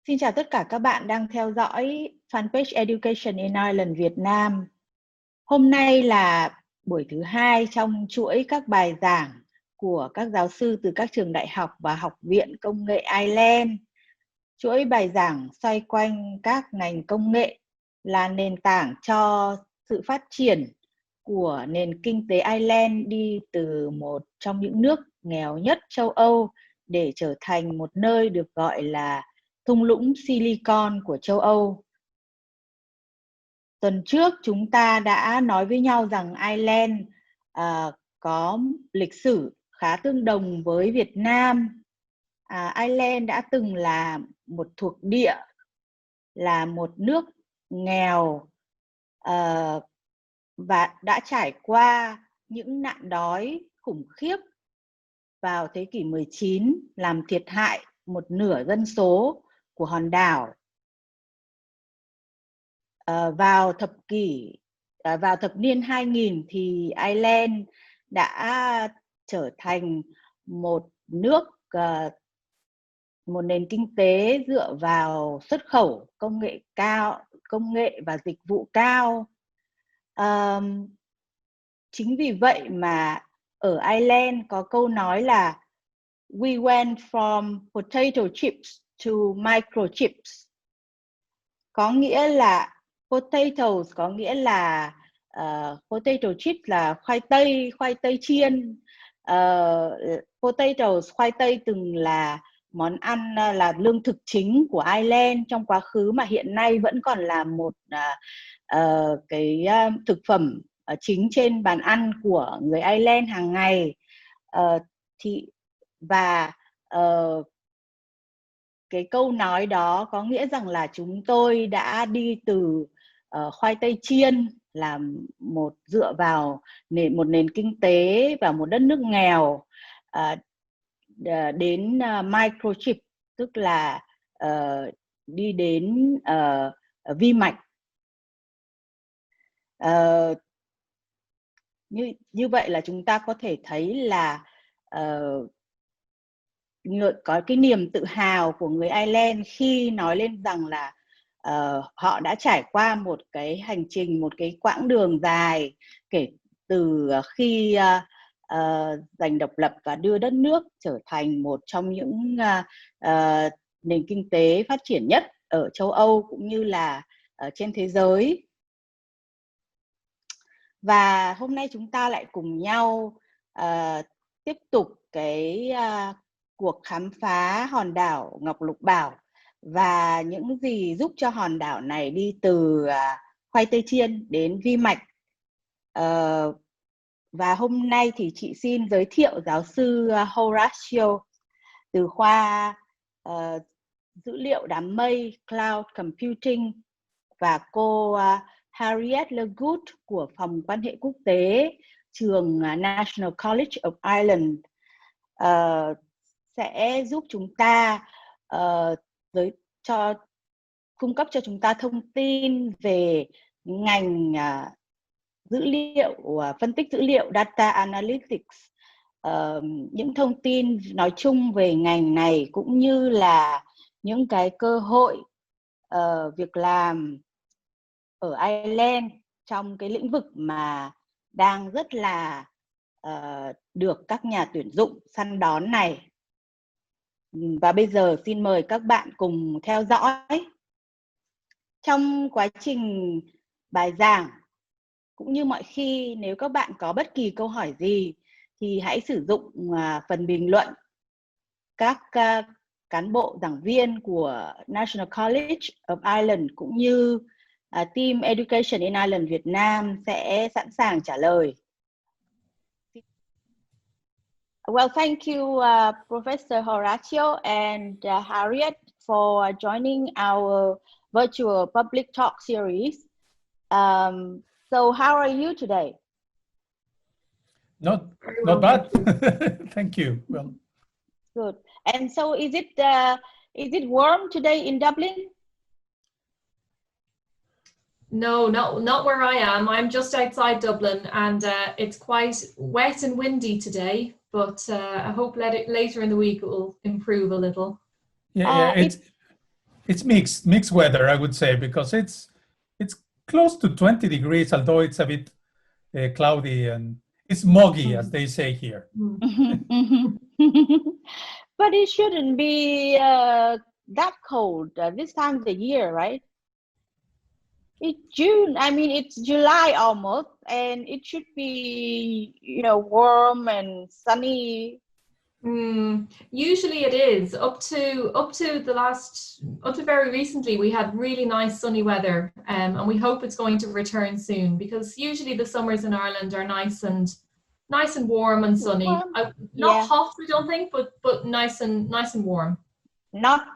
Xin chào tất cả các bạn đang theo dõi fanpage Education in Ireland Việt Nam. Hôm nay là buổi thứ 2 trong chuỗi các bài giảng của các giáo sư từ các trường đại học và học viện công nghệ Ireland. Chuỗi bài giảng xoay quanh các ngành công nghệ là nền tảng cho sự phát triển của nền kinh tế Ireland đi từ một trong những nước nghèo nhất châu Âu để trở thành một nơi được gọi là thung lũng Silicon của châu Âu. Tuần trước chúng ta đã nói với nhau rằng Ireland có lịch sử khá tương đồng với Việt Nam. Ireland đã từng là một thuộc địa, là một nước nghèo và đã trải qua những nạn đói khủng khiếp vào thế kỷ 19, làm thiệt hại một nửa dân số của hòn đảo. Vào thập niên 2000 thì Ireland đã trở thành một nước, một nền kinh tế dựa vào xuất khẩu công nghệ và dịch vụ cao. Chính vì vậy mà ở Ireland có câu nói là we went from potato chips to microchips. Có nghĩa là potatoes có nghĩa là potato chips là khoai tây chiên. Potatoes, khoai tây từng là món ăn, là lương thực chính của Ireland trong quá khứ mà hiện nay vẫn còn là một thực phẩm chính trên bàn ăn của người Ireland hàng ngày. Cái câu nói đó có nghĩa rằng là chúng tôi đã đi từ khoai tây chiên là dựa vào một nền kinh tế và một đất nước nghèo, đến microchip, tức là đi đến vi mạch. Như vậy là chúng ta có thể thấy là có cái niềm tự hào của người Ireland khi nói lên rằng là họ đã trải qua một cái hành trình, một cái quãng đường dài kể từ khi giành độc lập và đưa đất nước trở thành một trong những nền kinh tế phát triển nhất ở châu Âu cũng như là trên thế giới. Và hôm nay chúng ta lại cùng nhau tiếp tục cái cuộc khám phá hòn đảo Ngọc Lục Bảo và những gì giúp cho hòn đảo này đi từ khoai tây chiên đến vi mạch. Và hôm nay thì chị xin giới thiệu giáo sư Horacio từ khoa dữ liệu đám mây Cloud Computing và cô Harriet của phòng quan hệ quốc tế trường National College of Ireland sẽ giúp chúng ta cung cấp cho chúng ta thông tin về ngành phân tích dữ liệu Data Analytics, những thông tin nói chung về ngành này cũng như là những cái cơ hội việc làm ở Ireland trong cái lĩnh vực mà đang rất là được các nhà tuyển dụng săn đón này. Và bây giờ xin mời các bạn cùng theo dõi. Trong quá trình bài giảng cũng như mọi khi, nếu các bạn có bất kỳ câu hỏi gì thì hãy sử dụng phần bình luận. Các cán bộ giảng viên của National College of Ireland cũng như team Education in Ireland Việt Nam sẽ sẵn sàng trả lời. Well, thank you, Professor Horacio and Harriet for joining our virtual public talk series. So how are you today? Not bad. Thank you. Well, good. And so is it warm today in Dublin? No, not where I am. I'm just outside Dublin, and it's quite wet and windy today. But I hope later in the week it will improve a little. Yeah, It's mixed weather, I would say, because it's close to 20 degrees, although it's a bit cloudy and it's muggy, as they say here. But it shouldn't be that cold this time of the year, right? It's June. I mean, it's July almost, and it should be, warm and sunny. Usually it is up to very recently. We had really nice sunny weather, and we hope it's going to return soon, because usually the summers in Ireland are nice and warm and sunny. Not hot, I don't think, but nice and warm. Not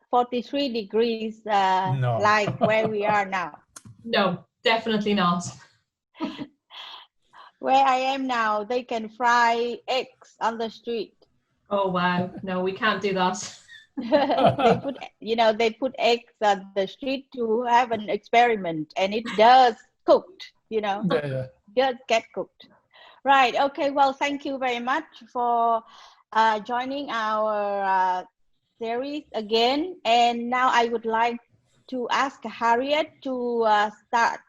43 degrees No. like where we are now. No, definitely not. Where I am now, they can fry eggs on the street. Oh wow! No, we can't do that. They put eggs on the street to have an experiment, and it does cooked. Does get cooked. Right. Okay. Well, thank you very much for joining our series again. And now I would like to ask Harriet to start.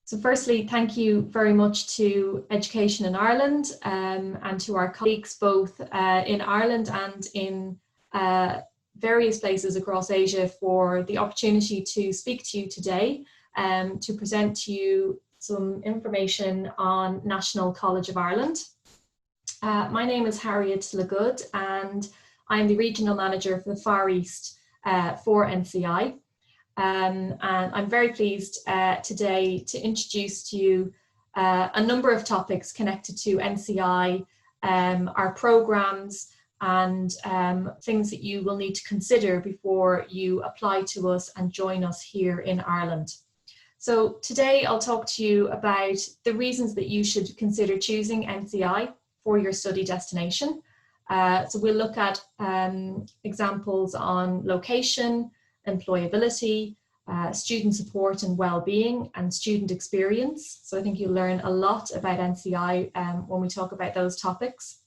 So firstly, thank you very much to Education in Ireland and to our colleagues both in Ireland and in various places across Asia for the opportunity to speak to you today, to present to you some information on National College of Ireland. My name is Harriet Lagood, and I'm the Regional Manager for the Far East for NCI. And I'm very pleased today to introduce to you a number of topics connected to NCI, our programs, and things that you will need to consider before you apply to us and join us here in Ireland. So today I'll talk to you about the reasons that you should consider choosing NCI for your study destination. So we'll look at examples on location, employability, student support and well-being, and student experience. So I think you'll learn a lot about NCI when we talk about those topics.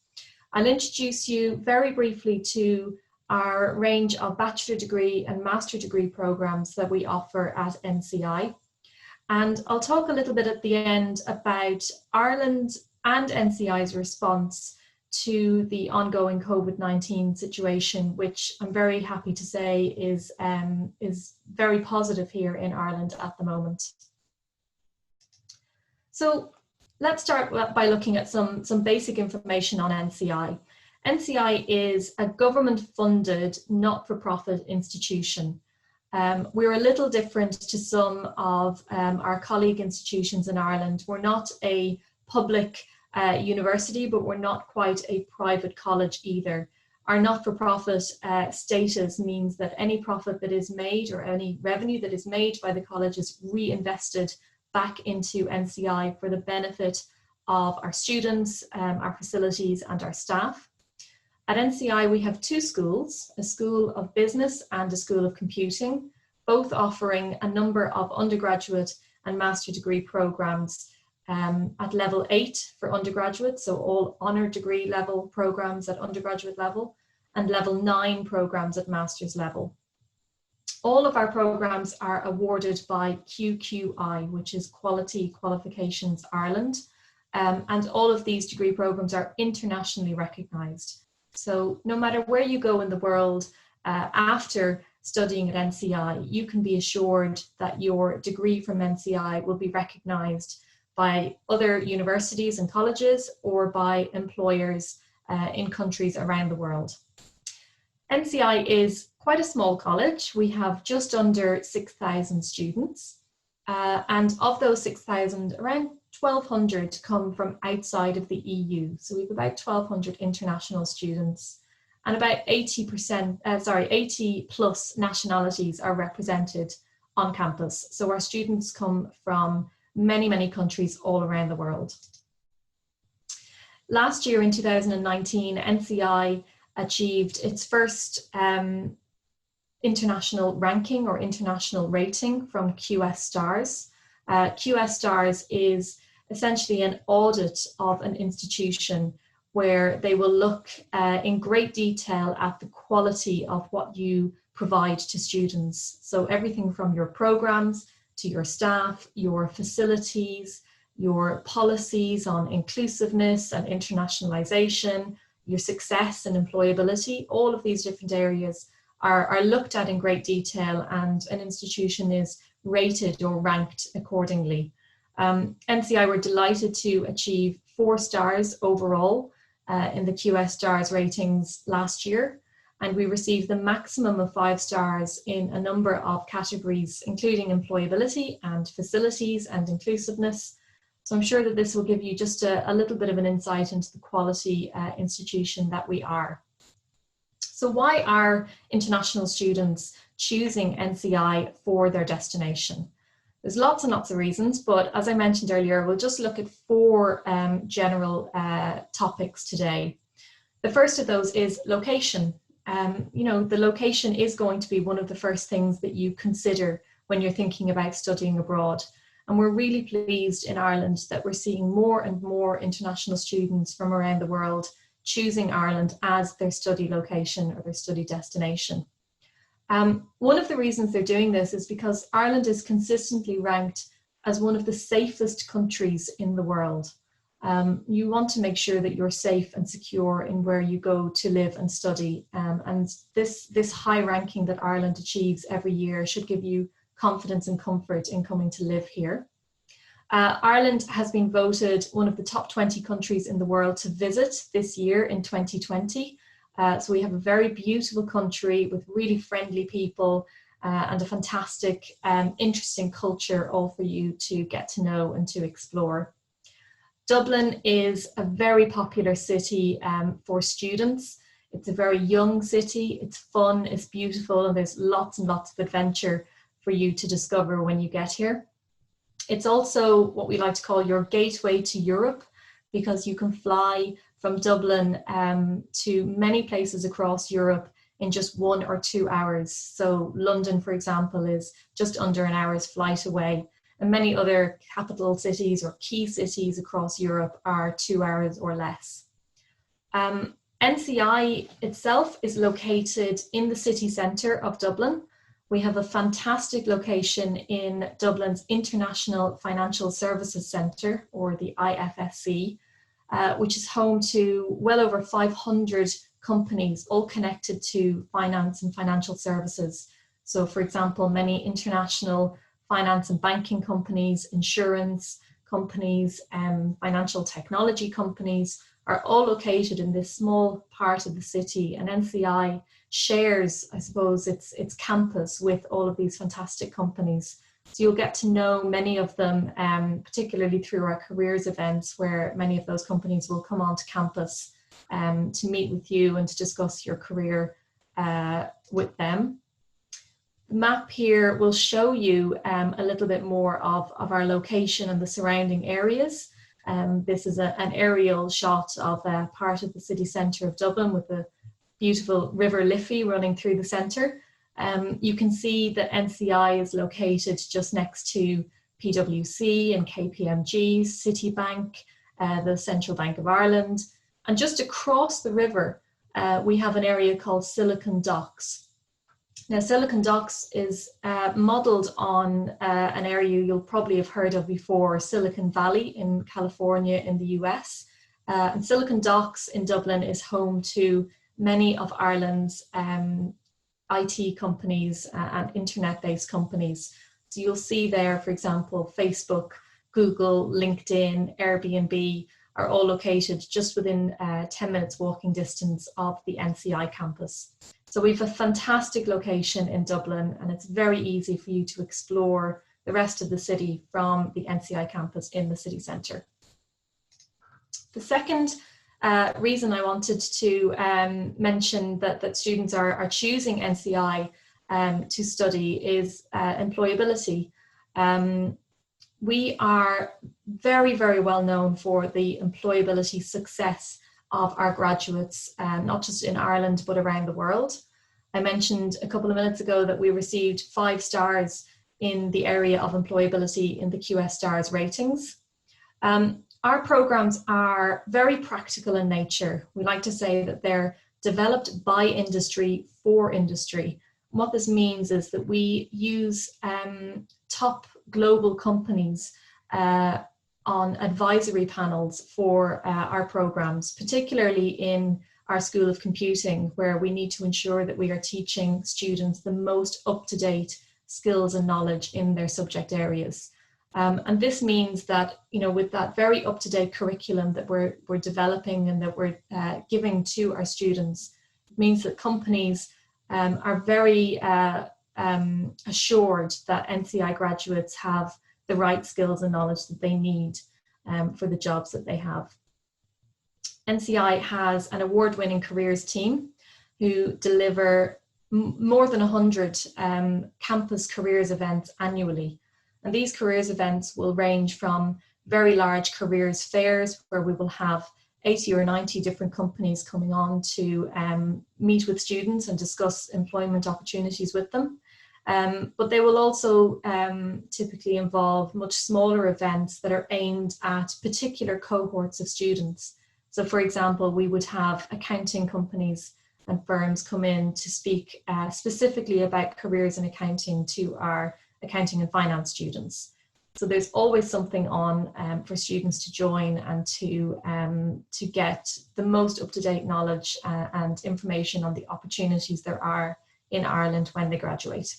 I'll introduce you very briefly to our range of bachelor degree and master degree programs that we offer at NCI. And I'll talk a little bit at the end about Ireland and NCI's response to the ongoing COVID-19 situation, which I'm very happy to say is very positive here in Ireland at the moment. So let's start by looking at some basic information on NCI. NCI is a government-funded, not-for-profit institution. We're a little different to some of our colleague institutions in Ireland. We're not a public university, but we're not quite a private college either. Our not-for-profit status means that any profit that is made or any revenue that is made by the college is reinvested back into NCI for the benefit of our students, our facilities and our staff. At NCI we have two schools, a School of Business and a School of Computing, both offering a number of undergraduate and master degree programs at level 8 for undergraduate, so all honour degree level programs at undergraduate level, and level 9 programs at master's level. All of our programs are awarded by QQI, which is Quality Qualifications Ireland, and all of these degree programs are internationally recognised. So no matter where you go in the world after studying at NCI, you can be assured that your degree from NCI will be recognised by other universities and colleges or by employers in countries around the world. NCI is quite a small college. We have just under 6,000 students, and of those 6,000, around 1,200 come from outside of the EU. So we have about 1,200 international students, and about 80 plus nationalities are represented on campus. So our students come from many countries all around the world. Last year in 2019, NCI achieved its first international ranking or international rating from QS Stars. QS Stars is essentially an audit of an institution where they will look in great detail at the quality of what you provide to students. So everything from your programs to your staff, your facilities, your policies on inclusiveness and internationalization, your success and employability, all of these different areas are looked at in great detail, and an institution is rated or ranked accordingly. NCI were delighted to achieve 4 stars overall in the QS stars ratings last year, and we received the maximum of 5 stars in a number of categories, including employability and facilities and inclusiveness. So I'm sure that this will give you just a little bit of an insight into the quality institution that we are. So why are international students choosing NCI for their destination? There's lots and lots of reasons, but as I mentioned earlier, we'll just look at 4 general topics today. The first of those is location. You know, the location is going to be one of the first things that you consider when you're thinking about studying abroad. And we're really pleased in Ireland that we're seeing more and more international students from around the world choosing Ireland as their study location or their study destination. One of the reasons they're doing this is because Ireland is consistently ranked as one of the safest countries in the world. You want to make sure that you're safe and secure in where you go to live and study. And this high ranking that Ireland achieves every year should give you confidence and comfort in coming to live here. Ireland has been voted one of the top 20 countries in the world to visit this year in 2020. So we have a very beautiful country with really friendly people and a fantastic, interesting culture, all for you to get to know and to explore. Dublin is a very popular city for students. It's a very young city, it's fun, it's beautiful, and there's lots and lots of adventure for you to discover when you get here. It's also what we like to call your gateway to Europe, because you can fly from Dublin to many places across Europe in just 1 or 2 hours. So London, for example, is just under an hour's flight away, and many other capital cities or key cities across Europe are 2 hours or less. NCI itself is located in the city centre of Dublin. We have a fantastic location in Dublin's International Financial Services Centre, or the IFSC, which is home to well over 500 companies, all connected to finance and financial services. So, for example, many international finance and banking companies, insurance companies, financial technology companies are all located in this small part of the city, and NCI shares, I suppose, its campus with all of these fantastic companies. So you'll get to know many of them, particularly through our careers events, where many of those companies will come onto campus to meet with you and to discuss your career with them. The map here will show you a little bit more of our location and the surrounding areas. This is an aerial shot of part of the city centre of Dublin with the beautiful River Liffey running through the centre. You can see that NCI is located just next to PwC and KPMG, Citibank, the Central Bank of Ireland. And just across the river, we have an area called Silicon Docks. Now, Silicon Docks is modelled on an area you'll probably have heard of before, Silicon Valley in California in the US. And Silicon Docks in Dublin is home to many of Ireland's IT companies and internet-based companies. So you'll see there, for example, Facebook, Google, LinkedIn, Airbnb are all located just within 10 minutes walking distance of the NCI campus. So we have a fantastic location in Dublin, and it's very easy for you to explore the rest of the city from the NCI campus in the city centre. The second reason I wanted to mention that students are choosing NCI to study is employability. We are very, very well known for the employability success of our graduates, not just in Ireland, but around the world. I mentioned a couple of minutes ago that we received 5 stars in the area of employability in the QS stars ratings. Our programs are very practical in nature. We like to say that they're developed by industry for industry. What this means is that we use top global companies on advisory panels for our programs, particularly in our School of Computing, where we need to ensure that we are teaching students the most up-to-date skills and knowledge in their subject areas. And this means that, you know, with that very up-to-date curriculum that we're developing and that we're giving to our students, it means that companies are very assured that NCI graduates have the right skills and knowledge that they need for the jobs that they have. NCI has an award-winning careers team who deliver more than 100 campus careers events annually. And these careers events will range from very large careers fairs where we will have 80 or 90 different companies coming on to meet with students and discuss employment opportunities with them. But they will also typically involve much smaller events that are aimed at particular cohorts of students. So for example, we would have accounting companies and firms come in to speak specifically about careers in accounting to our accounting and finance students. So there's always something on for students to join and to get the most up-to-date knowledge and information on the opportunities there are in Ireland when they graduate.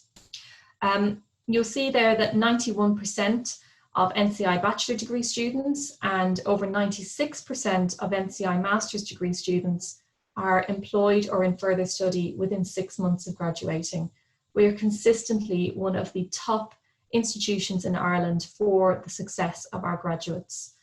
You'll see there that 91% of NCI bachelor degree students and over 96% of NCI master's degree students are employed or in further study within 6 months of graduating. We are consistently one of the top institutions in Ireland for the success of our graduates,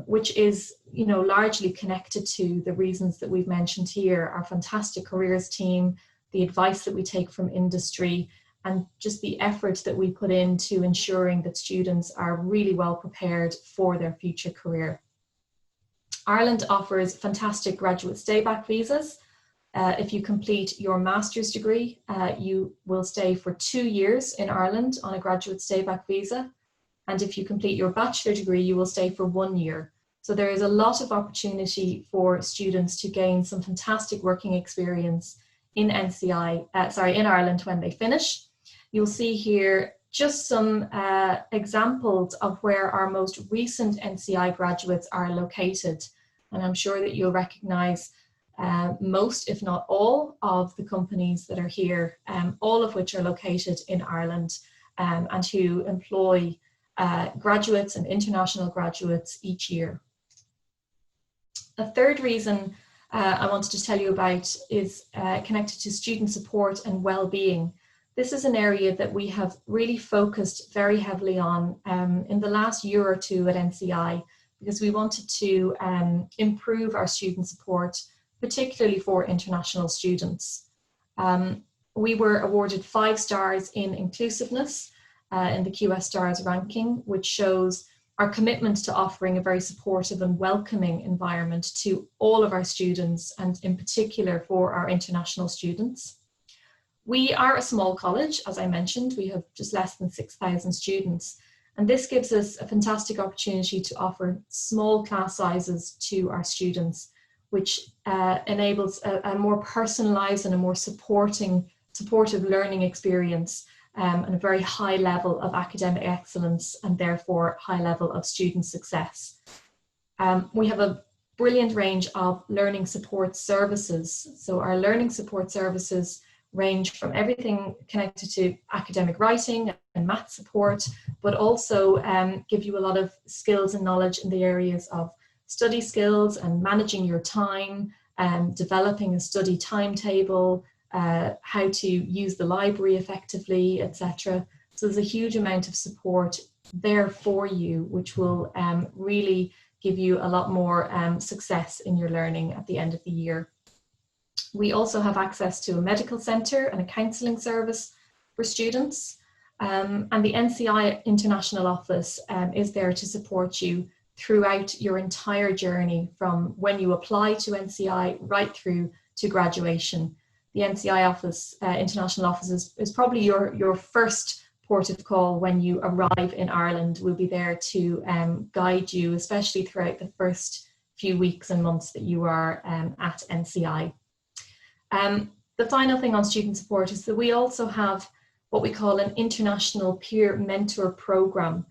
which is, you know, largely connected to the reasons that we've mentioned here: our fantastic careers team, the advice that we take from industry, and just the effort that we put into ensuring that students are really well prepared for their future career. Ireland offers fantastic graduate stay-back visas. If you complete your master's degree, you will stay for 2 years in Ireland on a graduate stay-back visa. And if you complete your bachelor degree, you will stay for 1 year. So there is a lot of opportunity for students to gain some fantastic working experience in in Ireland when they finish. You'll see here just some examples of where our most recent NCI graduates are located. And I'm sure that you'll recognize most, if not all, of the companies that are here, all of which are located in Ireland and who employ graduates and international graduates each year. A third reason I wanted to tell you about is connected to student support and well-being. This is an area that we have really focused very heavily on in the last year or two at NCI, because we wanted to improve our student support, particularly for international students. We were awarded 5 stars in inclusiveness in the QS Stars ranking, which shows our commitment to offering a very supportive and welcoming environment to all of our students, and in particular for our international students. We are a small college, as I mentioned. We have just less than 6,000 students, and this gives us a fantastic opportunity to offer small class sizes to our students, which enables a more personalized and a more supportive learning experience and a very high level of academic excellence, and therefore high level of student success. We have a brilliant range of learning support services. So our learning support services range from everything connected to academic writing and math support, but also give you a lot of skills and knowledge in the areas of study skills and managing your time, developing a study timetable, how to use the library effectively, etc. So there's a huge amount of support there for you, which will really give you a lot more success in your learning at the end of the year. We also have access to a medical centre and a counselling service for students. And the NCI International Office is there to support you throughout your entire journey, from when you apply to NCI right through to graduation. The NCI office, International Office, is probably your first port of call when you arrive in Ireland. We'll be there to guide you, especially throughout the first few weeks and months that you are at NCI. The final thing on student support is that we also have what we call an international peer mentor program.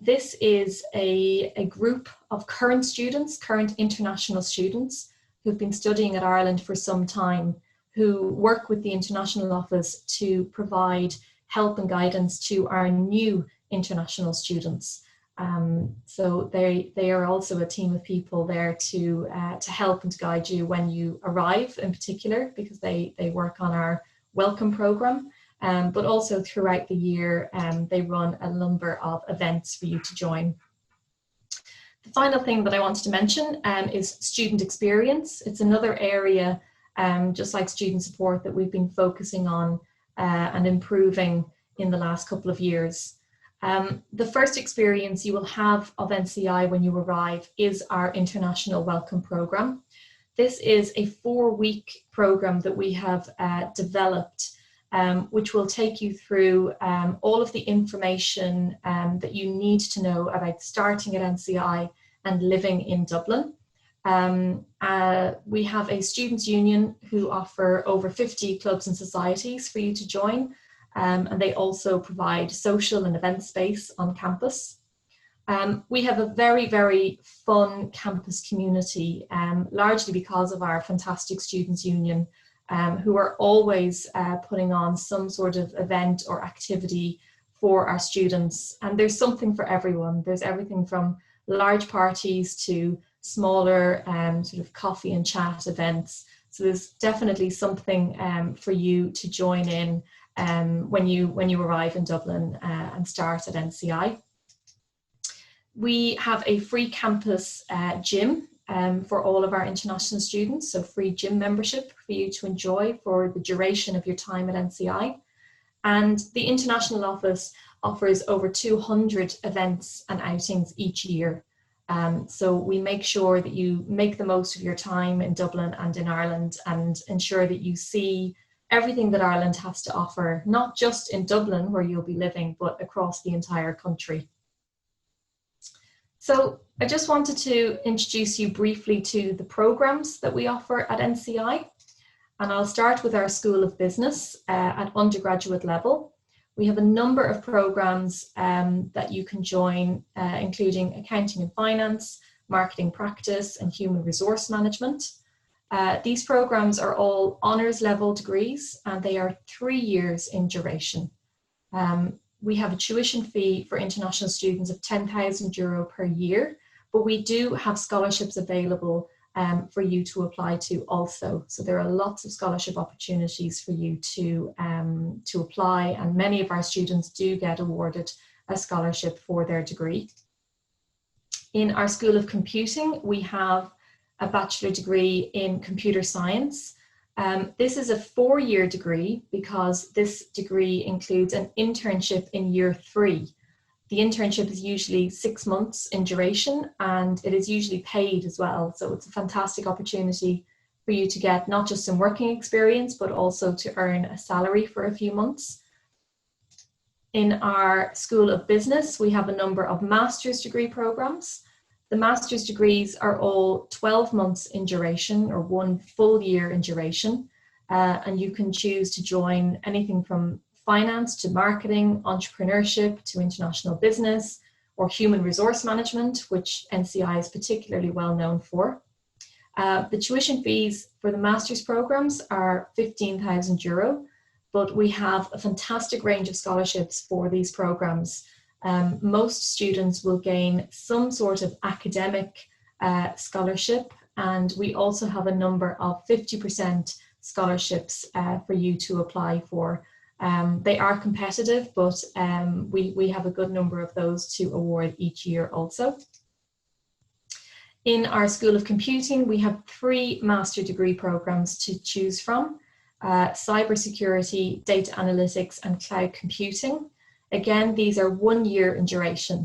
This is a group of current students, current international students who've been studying at Ireland for some time, who work with the international office to provide help and guidance to our new international students. So they are also a team of people there to help and to guide you when you arrive, in particular, because they work on our welcome program, but also throughout the year they run a number of events for you to join. The final thing that I wanted to mention is student experience. It's another area, just like student support, that we've been focusing on and improving in the last couple of years. The first experience you will have of NCI when you arrive is our International Welcome Programme. This is a 4-week programme that we have developed, which will take you through all of the information that you need to know about starting at NCI and living in Dublin. We have a students' union who offer over 50 clubs and societies for you to join. And they also provide social and event space on campus. We have a very, very fun campus community, largely because of our fantastic students' union, who are always putting on some sort of event or activity for our students. And there's something for everyone. There's everything from large parties to smaller sort of coffee and chat events. So there's definitely something for you to join in when you arrive in Dublin and start at NCI. We have a free campus gym for all of our international students, so free gym membership for you to enjoy for the duration of your time at NCI. And the international office offers over 200 events and outings each year. So we make sure that you make the most of your time in Dublin and in Ireland and ensure that you see everything that Ireland has to offer, not just in Dublin where you'll be living, but across the entire country. So I just wanted to introduce you briefly to the programs that we offer at NCI. And I'll start with our School of Business at undergraduate level. We have a number of programs that you can join, including accounting and finance, marketing practice, and human resource management. These programs are all honours level degrees and they are 3 years in duration. We have a tuition fee for international students of €10,000 per year, but we do have scholarships available for you to apply to also. So there are lots of scholarship opportunities for you to apply, and many of our students do get awarded a scholarship for their degree. In our School of Computing, we have a bachelor degree in computer science. This is a 4-year degree because this degree includes an internship in year 3. The internship is usually 6 months in duration and it is usually paid as well. So it's a fantastic opportunity for you to get not just some working experience, but also to earn a salary for a few months. In our School of Business, we have a number of master's degree programs. The master's degrees are all 12 months in duration or 1 full year in duration. And you can choose to join anything from finance to marketing, entrepreneurship to international business, or human resource management, which NCI is particularly well known for. The tuition fees for the master's programs are €15,000, but we have a fantastic range of scholarships for these programs. Most students will gain some sort of academic scholarship, and we also have a number of 50% scholarships for you to apply for. They are competitive, but we have a good number of those to award each year also. In our School of Computing, we have 3 master degree programs to choose from: cybersecurity, data analytics, and cloud computing. Again, these are 1 year in duration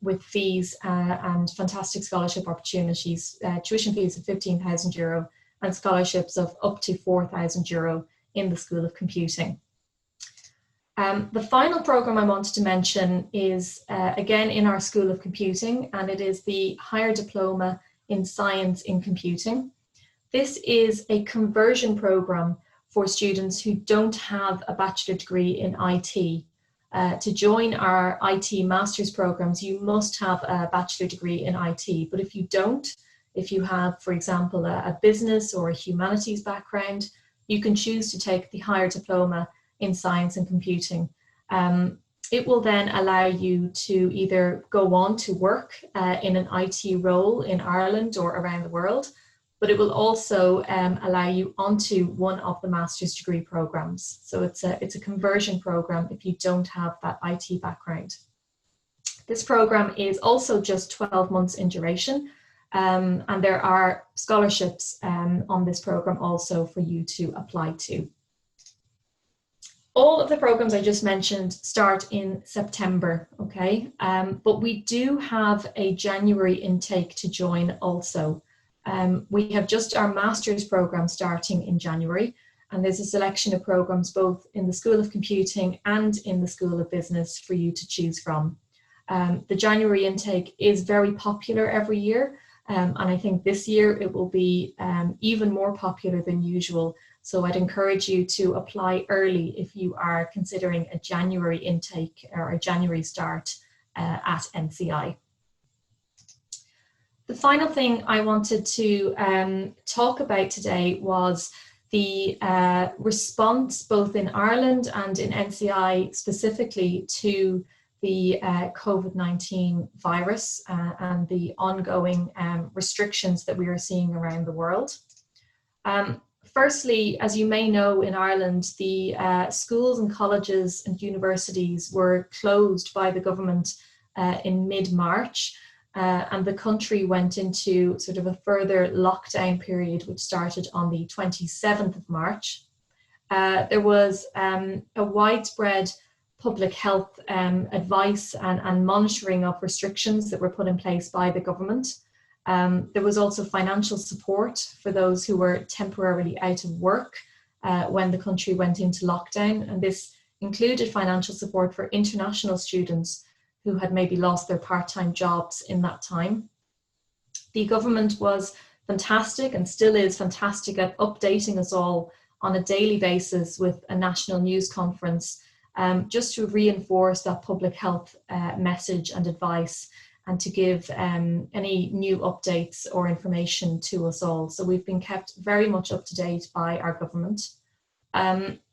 with fees and fantastic scholarship opportunities, tuition fees of €15,000 and scholarships of up to €4,000 in the School of Computing. The final program I wanted to mention is again in our School of Computing, and it is the Higher Diploma in Science in Computing. This is a conversion program for students who don't have a bachelor degree in IT. To join our IT master's programs, you must have a bachelor degree in IT, but if you don't, if you have, for example, a business or a humanities background, you can choose to take the Higher Diploma in Science and Computing. It will then allow you to either go on to work in an IT role in Ireland or around the world, but it will also allow you onto one of the master's degree programs. So it's a conversion program if you don't have that IT background. This program is also just 12 months in duration, and there are scholarships on this program also for you to apply to. All of the programs I just mentioned start in September, okay? But we do have a January intake to join also. We have just our master's program starting in January, and there's a selection of programs both in the School of Computing and in the School of Business for you to choose from. The January intake is very popular every year, and I think this year it will be even more popular than usual. So I'd encourage you to apply early if you are considering a January intake or a January start at NCI. The final thing I wanted to talk about today was the response both in Ireland and in NCI specifically to the COVID-19 virus and the ongoing restrictions that we are seeing around the world. Firstly, as you may know, in Ireland, the schools and colleges and universities were closed by the government in mid-March. And the country went into sort of a further lockdown period, which started on the 27th of March. There was a widespread public health advice and monitoring of restrictions that were put in place by the government. There was also financial support for those who were temporarily out of work when the country went into lockdown. And this included financial support for international students who had maybe lost their part-time jobs in that time. The government was fantastic and still is fantastic at updating us all on a daily basis with a national news conference, just to reinforce that public health message and advice, and to give any new updates or information to us all. So we've been kept very much up to date by our government.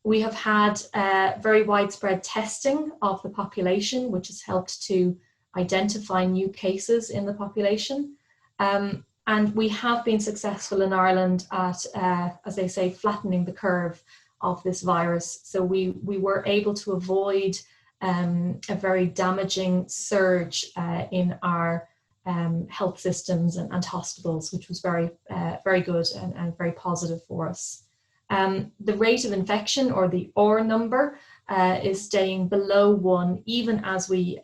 We have had very widespread testing of the population, which has helped to identify new cases in the population. And we have been successful in Ireland at, as they say, flattening the curve of this virus. So we were able to avoid a very damaging surge in our health systems and hospitals, which was very good and very positive for us. The rate of infection, or the R number, is staying below 1 even as we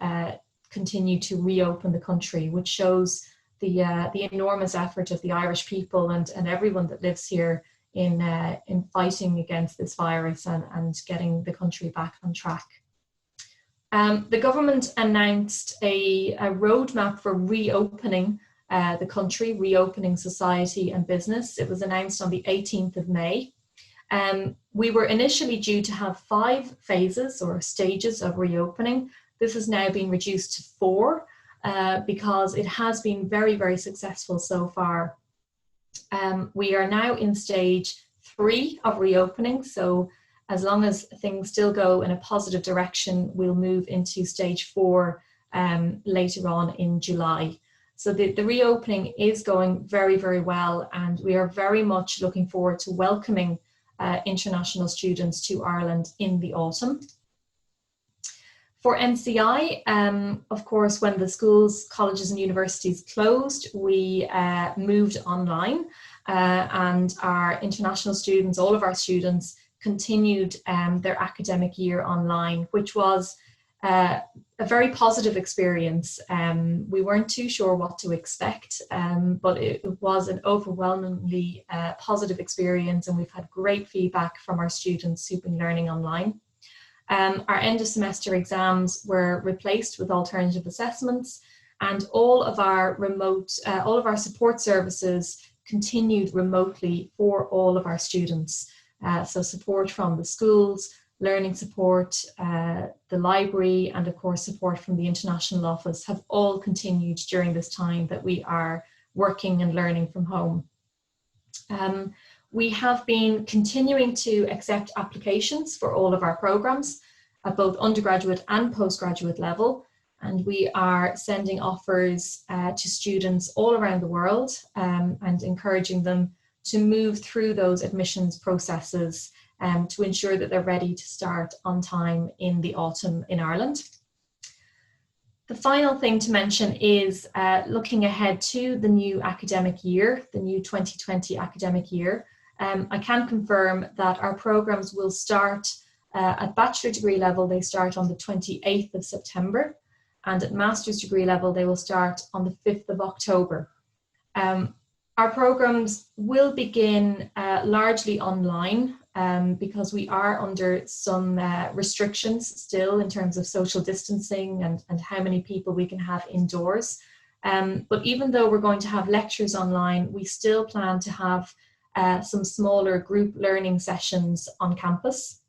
continue to reopen the country, which shows the enormous effort of the Irish people and everyone that lives here in fighting against this virus and getting the country back on track. The government announced a roadmap for reopening the country, reopening society and business. It was announced on the 18th of May. We were initially due to have 5 phases or stages of reopening. This has now been reduced to 4 because it has been very, very successful so far. We are now in stage 3 of reopening. So as long as things still go in a positive direction, we'll move into stage 4 later on in July. So the reopening is going very, very well, and we are very much looking forward to welcoming international students to Ireland in the autumn. For NCI, of course, when the schools, colleges and universities closed, we moved online and our international students, all of our students, continued their academic year online, which was a very positive experience. We weren't too sure what to expect, but it was an overwhelmingly positive experience, and we've had great feedback from our students who've been learning online. Our end of semester exams were replaced with alternative assessments, and all of our support services continued remotely for all of our students. So support from the schools, learning support, the library, and of course support from the international office have all continued during this time that we are working and learning from home. We have been continuing to accept applications for all of our programs at both undergraduate and postgraduate level, and we are sending offers to students all around the world and encouraging them to move through those admissions processes to ensure that they're ready to start on time in the autumn in Ireland. The final thing to mention is looking ahead to the new academic year, the new 2020 academic year. I can confirm that our programs will start at bachelor degree level. They start on the 28th of September, and at master's degree level, they will start on the 5th of October. Our programs will begin largely online because we are under some restrictions still in terms of social distancing and how many people we can have indoors. But even though we're going to have lectures online, we still plan to have some smaller group learning sessions on campus.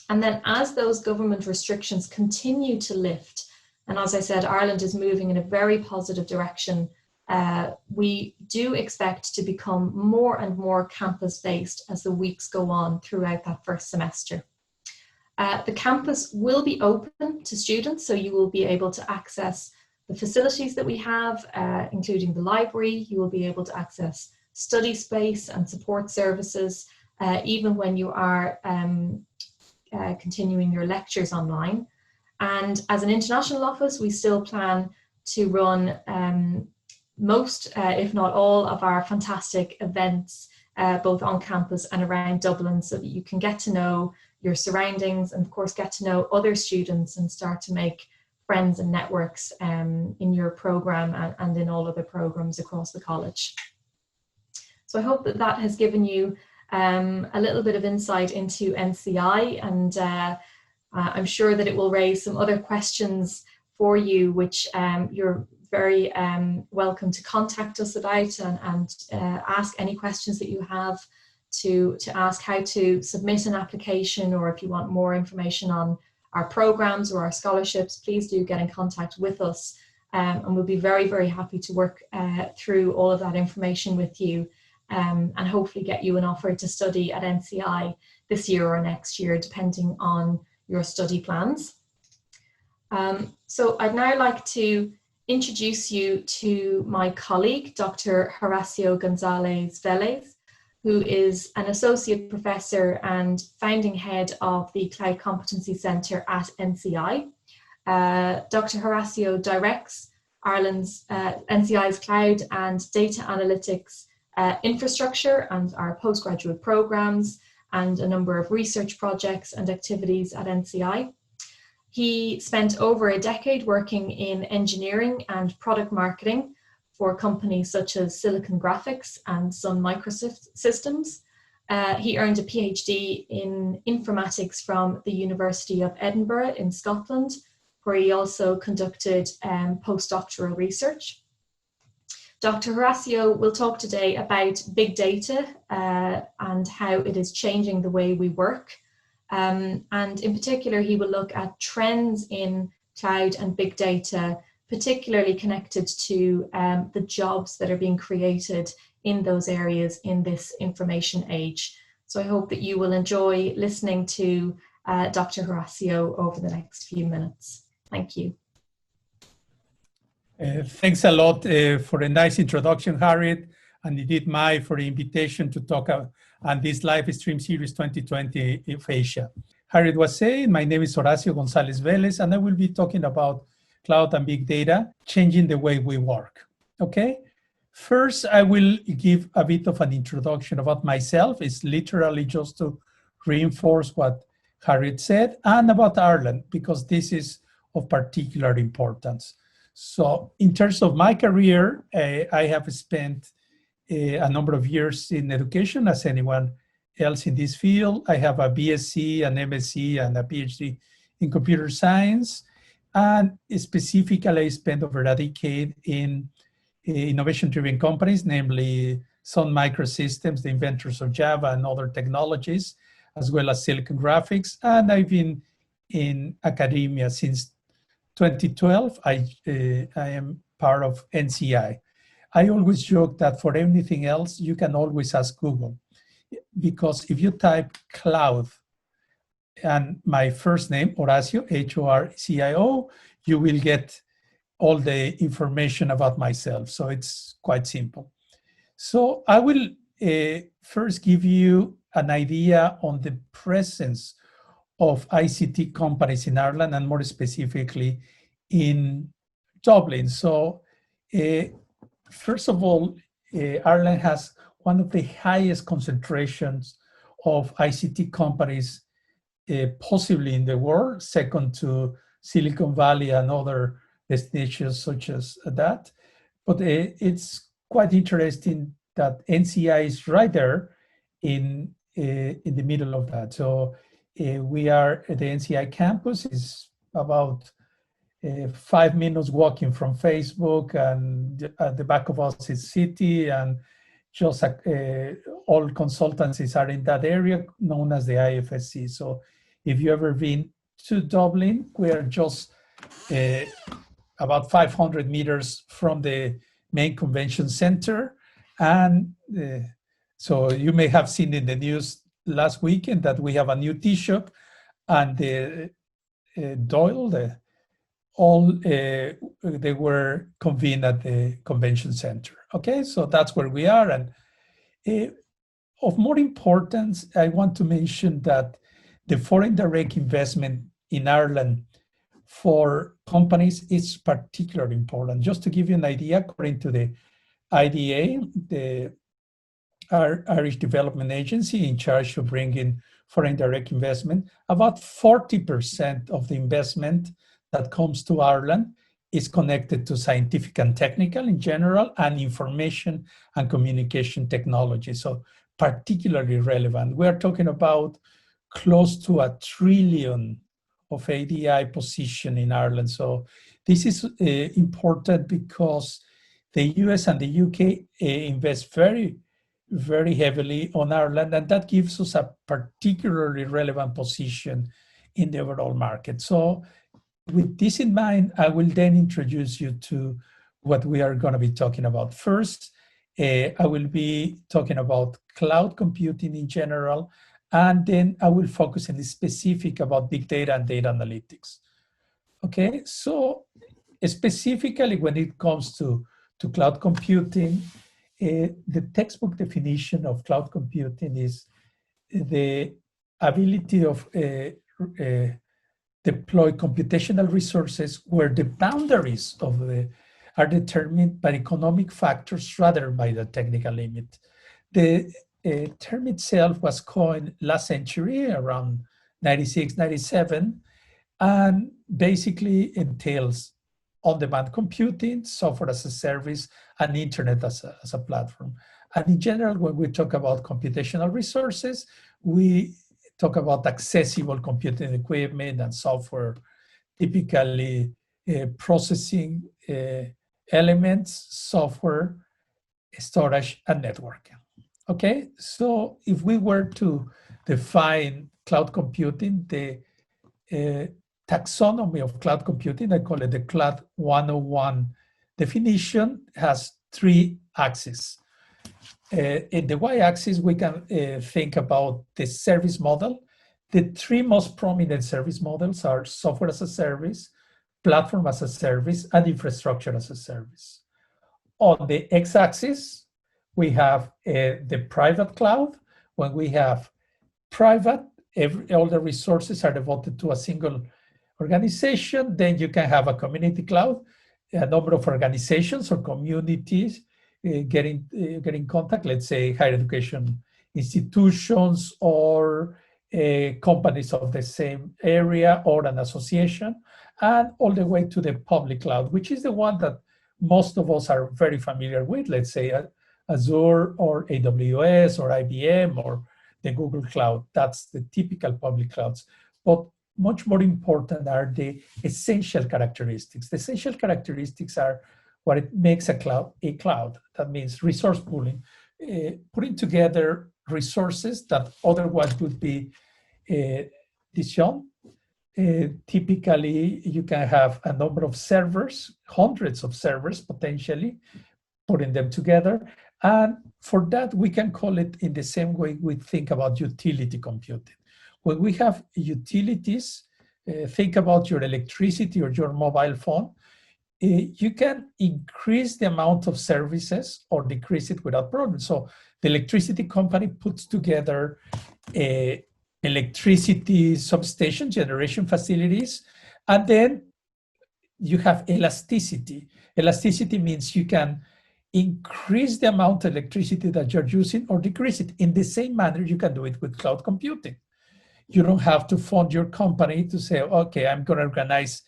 And then as those government restrictions continue to lift, and as I said, Ireland is moving in a very positive direction, we do expect to become more and more campus-based as the weeks go on throughout that first semester. The campus will be open to students, so you will be able to access the facilities that we have, including the library. You will be able to access study space and support services, even when you are continuing your lectures online. And as an international office, we still plan to run most, if not all, of our fantastic events, both on campus and around Dublin, so that you can get to know your surroundings and of course get to know other students and start to make friends and networks in your program and in all other programs across the college. So I hope that that has given you a little bit of insight into NCI, and I'm sure that it will raise some other questions for you, which you're very welcome to contact us about and ask any questions that you have, to ask how to submit an application, or if you want more information on our programs or our scholarships, please do get in contact with us, and we'll be very, very happy to work through all of that information with you, and hopefully get you an offer to study at NCI this year or next year, depending on your study plans. So I'd now like to introduce you to my colleague, Dr. Horacio González-Vélez, who is an associate professor and founding head of the Cloud Competency Centre at NCI. Dr. Horacio directs Ireland's NCI's cloud and data analytics infrastructure and our postgraduate programs and a number of research projects and activities at NCI. He spent over a decade working in engineering and product marketing for companies such as Silicon Graphics and Sun Microsystems. He earned a PhD in informatics from the University of Edinburgh in Scotland, where he also conducted postdoctoral research. Dr. Horacio will talk today about big data and how it is changing the way we work. And in particular, he will look at trends in cloud and big data, particularly connected to the jobs that are being created in those areas in this information age. So I hope that you will enjoy listening to Dr. Horacio over the next few minutes. Thank you. Thanks a lot for a nice introduction, Harriet, and indeed Mai for the invitation to talk on this live stream series 2020 of Asia. Harriet was saying, my name is Horacio González-Vélez, and I will be talking about cloud and big data, changing the way we work. Okay? First, I will give a bit of an introduction about myself. It's literally just to reinforce what Harriet said, and about Ireland, because this is of particular importance. So in terms of my career, I have spent a number of years in education, as anyone else in this field. I have a BSc, an MSc, and a PhD in computer science. And specifically, I spent over a decade in innovation-driven companies, namely Sun Microsystems, the inventors of Java and other technologies, as well as Silicon Graphics. And I've been in academia since 2012. I am part of NCI. I always joke that for anything else, you can always ask Google. Because if you type cloud and my first name, Horacio, H-O-R-C-I-O, you will get all the information about myself. So it's quite simple. So I will first give you an idea on the presence of ICT companies in Ireland, and more specifically in Dublin. So first of all, Ireland has one of the highest concentrations of ICT companies possibly in the world, second to Silicon Valley and other destinations such as that. But it's quite interesting that NCI is right there in the middle of that. So we are at the NCI campus is about 5 minutes walking from Facebook, and at the back of us is City, and just all consultancies are in that area known as the IFSC. So if you ever been to Dublin, we are just about 500 meters from the main convention center. And so you may have seen in the news last weekend that we have a new tea shop, and the Doyle, they were convened at the convention center. Okay, so that's where we are. And of more importance, I want to mention that the foreign direct investment in Ireland for companies is particularly important. Just to give you an idea, according to the IDA, the Irish Development Agency in charge of bringing foreign direct investment, about 40% of the investment that comes to Ireland is connected to scientific and technical in general, and information and communication technology. So particularly relevant. We are talking about close to $1 trillion of ADI position in Ireland. So this is important because the US and the UK invest very, very heavily on Ireland, and that gives us a particularly relevant position in the overall market. So with this in mind, I will then introduce you to what we are going to be talking about. First, I will be talking about cloud computing in general, and then I will focus on the specific about big data and data analytics. Okay, so specifically when it comes to cloud computing, the textbook definition of cloud computing is the ability of deploy computational resources where the boundaries of are determined by economic factors rather by the technical limit. The term itself was coined last century, around 96, 97, and basically entails on-demand computing, software as a service, and internet as a platform. And in general, when we talk about computational resources, we talk about accessible computing equipment and software, typically processing elements, software, storage, and networking. Okay, so if we were to define cloud computing, the taxonomy of cloud computing, I call it the Cloud 101 definition, has 3 axes. In the y-axis, we can think about the service model. The 3 most prominent service models are software as a service, platform as a service, and infrastructure as a service. On the x-axis, we have the private cloud. When we have private, all the resources are devoted to a single organization. Then you can have a community cloud, a number of organizations or communities get in contact, let's say higher education institutions or companies of the same area or an association, and all the way to the public cloud, which is the one that most of us are very familiar with, let's say Azure or AWS or IBM or the Google Cloud. That's the typical public clouds. But much more important are the essential characteristics. The essential characteristics are what it makes a cloud a cloud. That means resource pooling, putting together resources that otherwise would be disjunct. Typically, you can have a number of servers, hundreds of servers potentially, putting them together. And for that, we can call it in the same way we think about utility computing. When we have utilities, think about your electricity or your mobile phone, you can increase the amount of services or decrease it without problem. So the electricity company puts together electricity substation generation facilities, and then you have elasticity. Elasticity means you can increase the amount of electricity that you're using or decrease it. In the same manner, you can do it with cloud computing. You don't have to fund your company to say, okay, I'm going to organize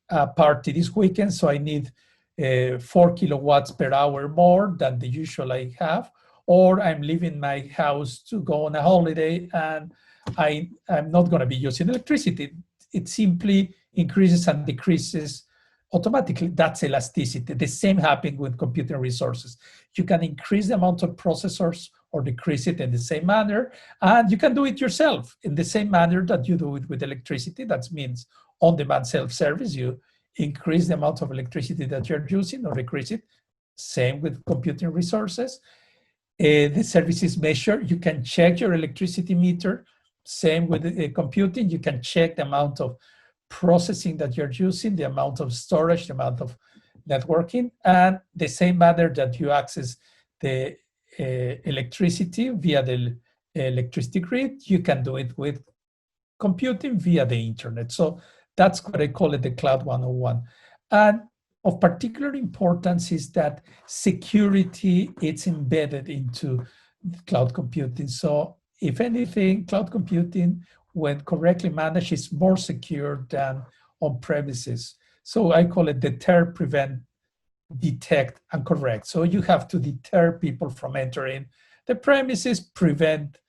a party this weekend, so I need 4 kilowatts per hour more than the usual I have, or I'm leaving my house to go on a holiday and I'm not going to be using electricity. It simply increases and decreases automatically. That's elasticity. The same happens with computing resources. You can increase the amount of processors or decrease it in the same manner, and you can do it yourself in the same manner that you do it with electricity. That means on-demand self-service. You increase the amount of electricity that you're using or decrease it. Same with computing resources. The service is measured. You can check your electricity meter. Same with computing. You can check the amount of processing that you're using, the amount of storage, the amount of networking, and the same manner that you access the electricity via the electricity grid, you can do it with computing via the internet. So that's what I call it, the Cloud 101. And of particular importance is that security is embedded into cloud computing. So if anything, cloud computing, when correctly managed, is more secure than on-premises. So I call it deter, prevent, detect, and correct. So you have to deter people from entering the premises, prevent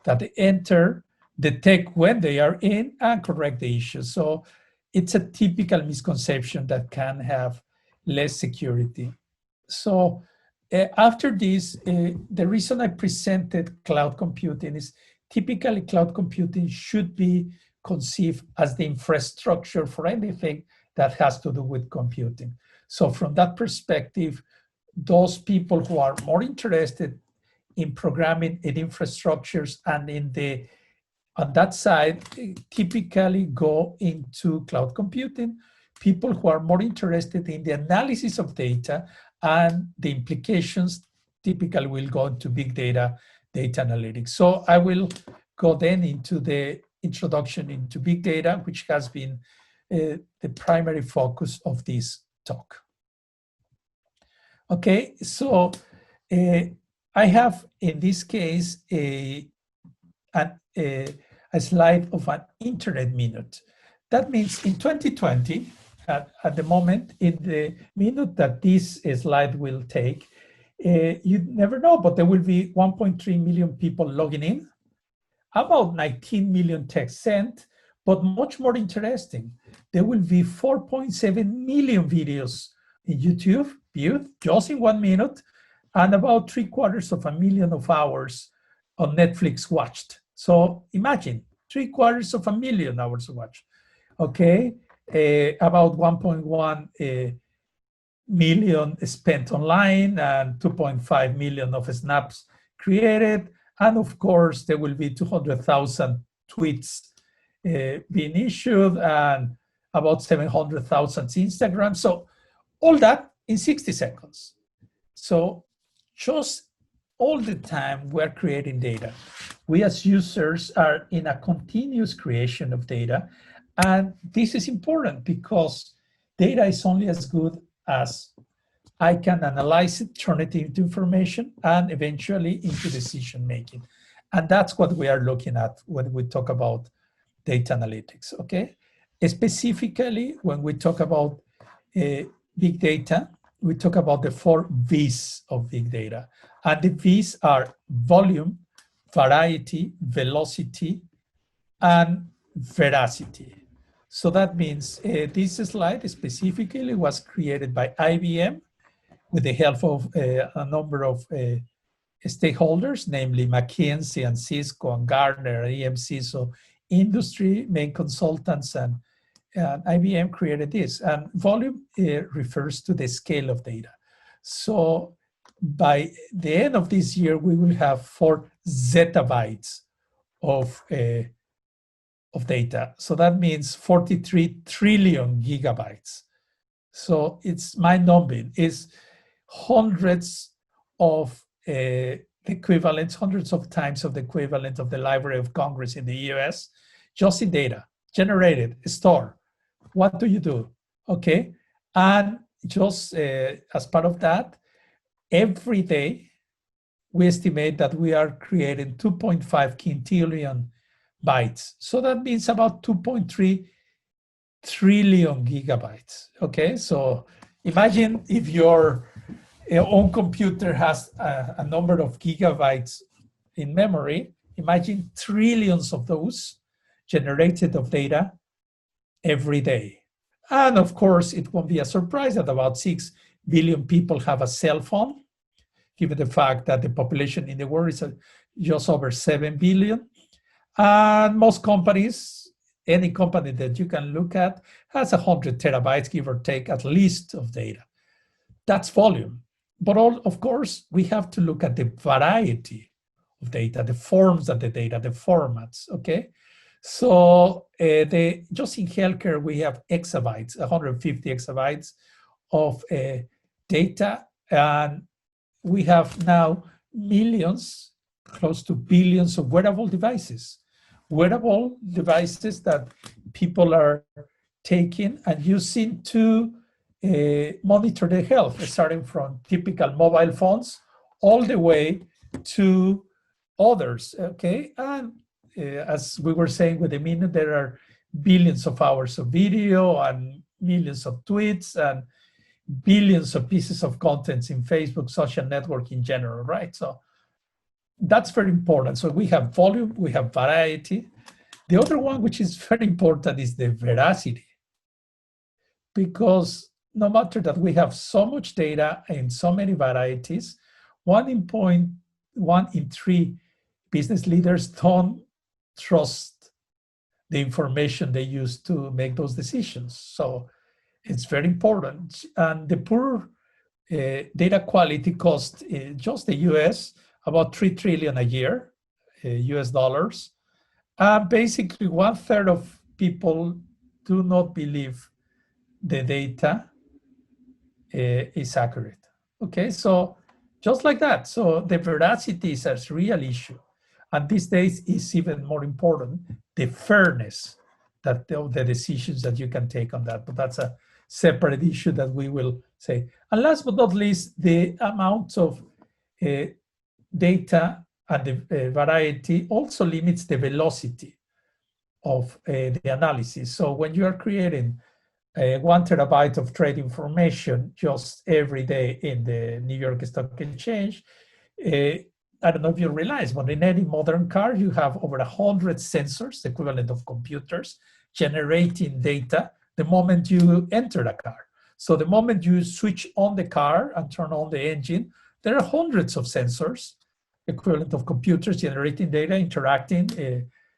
that they enter, detect when they are in, and correct the issues. So it's a typical misconception that can have less security. So after this, the reason I presented cloud computing is typically cloud computing should be conceived as the infrastructure for anything that has to do with computing. So from that perspective, those people who are more interested in programming in infrastructures and on that side, typically go into cloud computing. People who are more interested in the analysis of data and the implications typically will go into big data analytics. So I will go then into the introduction into big data, which has been the primary focus of this talk. Okay, so I have in this case a slide of an internet minute. That means in 2020, at the moment, in the minute that this slide will take, you never know, but there will be 1.3 million people logging in, about 19 million texts sent, but much more interesting, there will be 4.7 million videos in YouTube viewed just in 1 minute, and about 750,000 hours on Netflix watched. So imagine 750,000 hours watched. Okay, about 1.1 million spent online and 2.5 million of snaps created. And of course, there will be 200,000 tweets being issued and about 700,000 Instagram. So all that in 60 seconds. So just all the time we're creating data. We as users are in a continuous creation of data. And this is important because data is only as good as I can analyze it, turn it into information, and eventually into decision making. And that's what we are looking at when we talk about data analytics, okay? Specifically, when we talk about big data, we talk about the 4 V's of big data. And the V's are volume, variety, velocity, and veracity. So that means this slide specifically was created by IBM with the help of a number of stakeholders, namely McKinsey and Cisco and Gartner and EMC, so industry main consultants, and IBM created this. And volume refers to the scale of data. So by the end of this year, we will have 4 zettabytes of data. So that means 43 trillion gigabytes. So it's mind-numbing. It's hundreds of equivalents, hundreds of times of the equivalent of the Library of Congress in the US, just in data, generated, stored. What do you do? Okay, and just as part of that, every day, we estimate that we are creating 2.5 quintillion bytes. So that means about 2.3 trillion gigabytes. Okay, so imagine if your own computer has a number of gigabytes in memory, imagine trillions of those generated of data every day. And of course, it won't be a surprise that about 6 billion people have a cell phone, given the fact that the population in the world is just over 7 billion. And most companies, any company that you can look at, has 100 terabytes, give or take, at least, of data. That's volume. But of course, we have to look at the variety of data, the forms of the data, the formats, okay? So just in healthcare, we have exabytes, 150 exabytes of data, and we have now millions, close to billions of wearable devices that people are taking and using to monitor their health, starting from typical mobile phones all the way to others, okay? And as we were saying with the minute, there are billions of hours of video and millions of tweets and billions of pieces of content in Facebook, social network in general, right? So that's very important. So we have volume, we have variety. The other one, which is very important, is the veracity. Because no matter that we have so much data and so many varieties, 1 in 3 business leaders don't trust the information they use to make those decisions. So it's very important. And the poor data quality cost just the US about 3 trillion a year, US dollars. Basically, 1/3 of people do not believe the data is accurate. Okay, so just like that. So the veracity is a real issue. And these days is even more important, the fairness that of the decisions that you can take on that. But that's a separate issue that we will say. And last but not least, the amount of data and the variety also limits the velocity of the analysis. So when you are creating 1 terabyte of trade information just every day in the New York Stock Exchange, I don't know if you realize, but in any modern car, you have over 100 sensors, the equivalent of computers, generating data the moment you enter the car. So the moment you switch on the car and turn on the engine, there are hundreds of sensors, equivalent of computers generating data, interacting.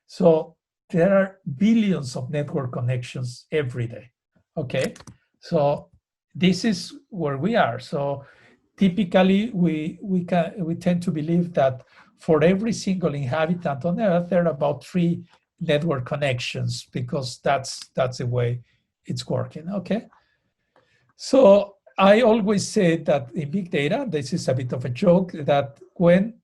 So there are billions of network connections every day. Okay, so this is where we are. So typically, we tend to believe that for every single inhabitant on Earth, there are about 3 network connections, because that's the way it's working. Okay, so I always say that in big data, this is a bit of a joke, that when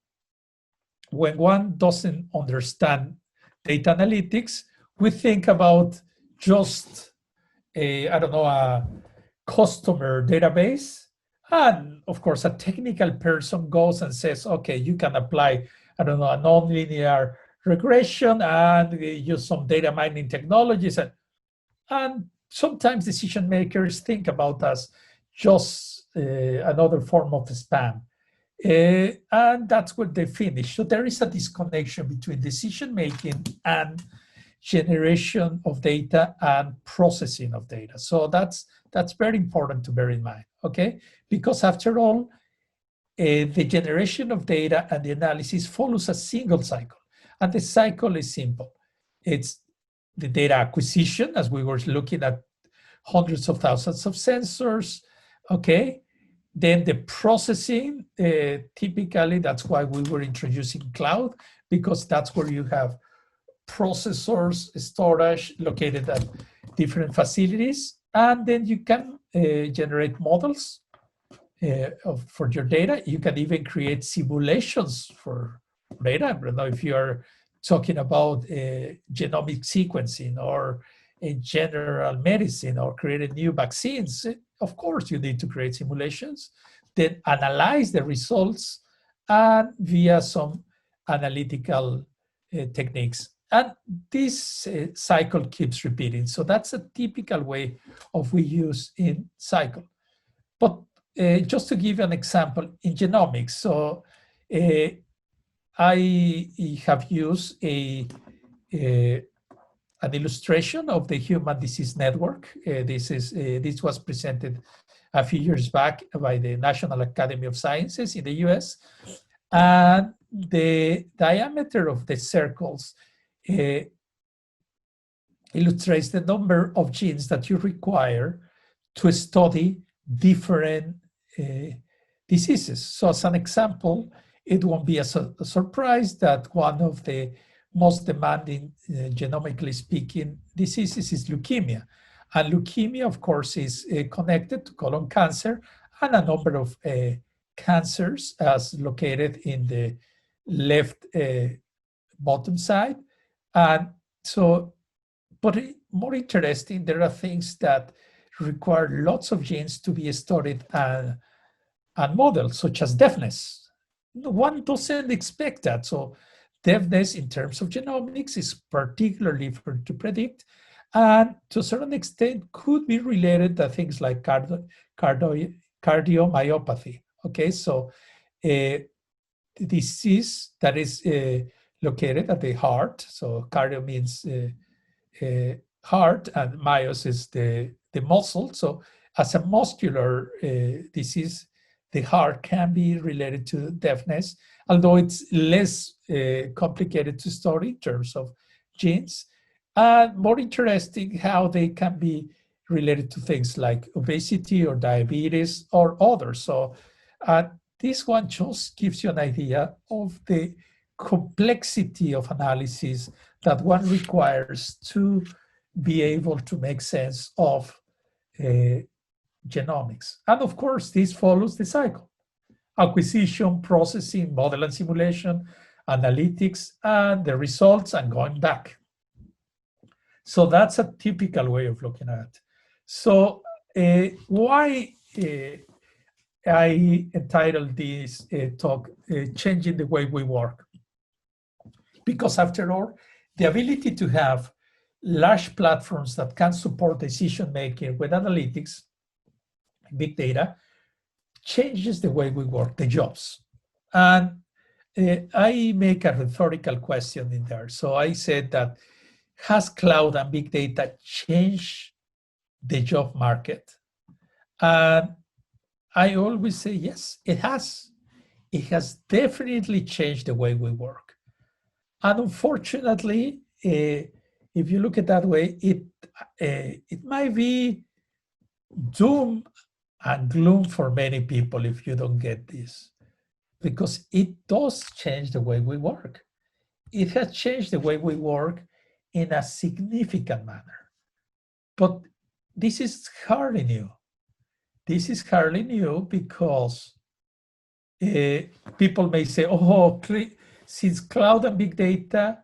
one doesn't understand data analytics, we think about just a customer database. And of course, a technical person goes and says, okay, you can apply, a nonlinear regression and use some data mining technologies. And sometimes decision makers think about us just another form of spam. And that's where they finish. So there is a disconnection between decision-making and generation of data and processing of data. So that's very important to bear in mind, okay? Because after all, the generation of data and the analysis follows a single cycle. And the cycle is simple. It's the data acquisition, as we were looking at hundreds of thousands of sensors, okay? Then the processing, typically that's why we were introducing cloud, because that's where you have processors, storage located at different facilities. And then you can generate models for your data. You can even create simulations for data. I don't know if you're talking about genomic sequencing or in general medicine or creating new vaccines. Of course, you need to create simulations, then analyze the results and via some analytical techniques. And this cycle keeps repeating. So that's a typical way of we use in cycle. But just to give you an example, in genomics, so I have used an illustration of the Human Disease Network. This was presented a few years back by the National Academy of Sciences in the US. And the diameter of the circles illustrates the number of genes that you require to study different diseases. So as an example, it won't be a surprise that one of the most demanding, genomically speaking, diseases is leukemia. And leukemia, of course, is connected to colon cancer and a number of cancers as located in the left bottom side. And so, but more interesting, there are things that require lots of genes to be studied and modeled, such as deafness. One doesn't expect that. So deafness in terms of genomics is particularly hard to predict, and to a certain extent could be related to things like cardiomyopathy. Okay, so the disease that is located at the heart, so cardio means heart and myos is the muscle. So as a muscular disease, the heart can be related to deafness, although it's less complicated to study in terms of genes. And more interesting how they can be related to things like obesity or diabetes or others. So this one just gives you an idea of the complexity of analysis that one requires to be able to make sense of genomics. And of course, this follows the cycle: acquisition, processing, model and simulation, analytics, and the results, and going back. So that's a typical way of looking at it. So why I entitled this talk, Changing the Way We Work? Because after all, the ability to have large platforms that can support decision-making with analytics, big data, changes the way we work, the jobs. And I make a rhetorical question in there. So I said that, has cloud and big data changed the job market? And I always say, yes, it has. It has definitely changed the way we work. And unfortunately, if you look at it that way, it might be doom and gloom for many people if you don't get this, because it does change the way we work. It has changed the way we work in a significant manner. But this is hardly new. This is hardly new because people may say, oh, since cloud and big data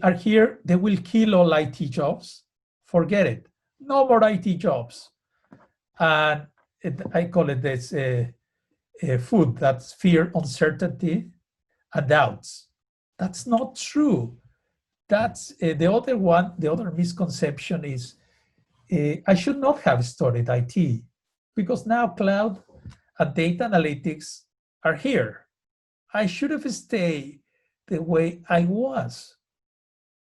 are here, they will kill all IT jobs. Forget it. No more IT jobs. And I call it this food, that's fear, uncertainty, and doubts. That's not true. That's the other one. The other misconception is I should not have studied IT, because now cloud and data analytics are here. I should have stayed the way I was.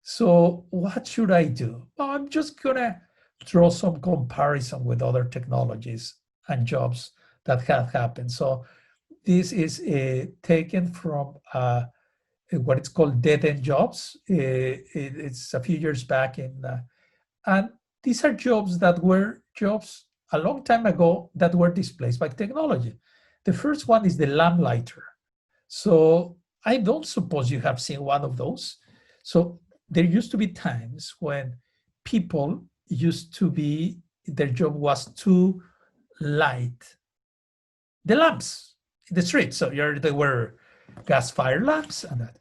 So what should I do? Well, I'm just gonna draw some comparison with other technologies and jobs that have happened. So this is taken from what it's called dead-end jobs. It's a few years back and these are jobs that were jobs a long time ago that were displaced by technology. The first one is the lamplighter. So I don't suppose you have seen one of those. So there used to be times when people used to be, their job was to light the lamps in the street. So there were gas fire lamps and that.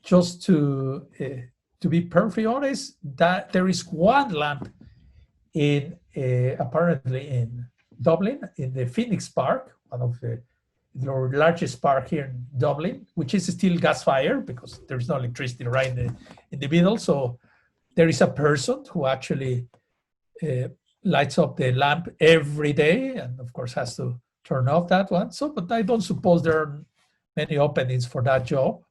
Just to be perfectly honest, that there is one lamp in apparently in Dublin, in the Phoenix Park, one of the largest park here in Dublin, which is still gas fire because there's no electricity right in the middle. So there is a person who actually lights up the lamp every day, and of course has to turn off that one. So, but I don't suppose there are many openings for that job.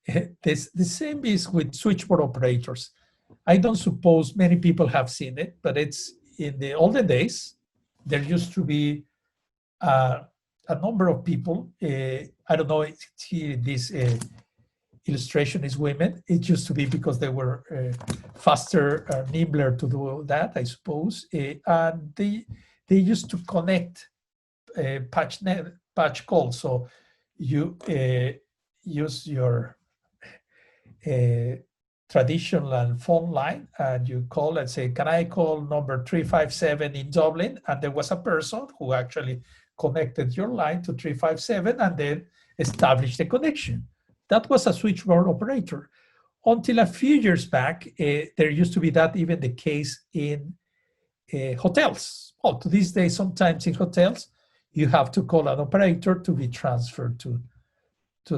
The same is with switchboard operators. I don't suppose many people have seen it, but it's in the olden days, there used to be a number of people. I don't know if this illustration is women. It used to be because they were faster, nimbler to do that, I suppose. And they used to connect patch calls. So you use your traditional phone line and you call and say, can I call number 357 in Dublin? And there was a person who actually connected your line to 357 and then established the connection. That was a switchboard operator. Until a few years back, there used to be that even the case in hotels. Well, to this day, sometimes in hotels, you have to call an operator to be transferred to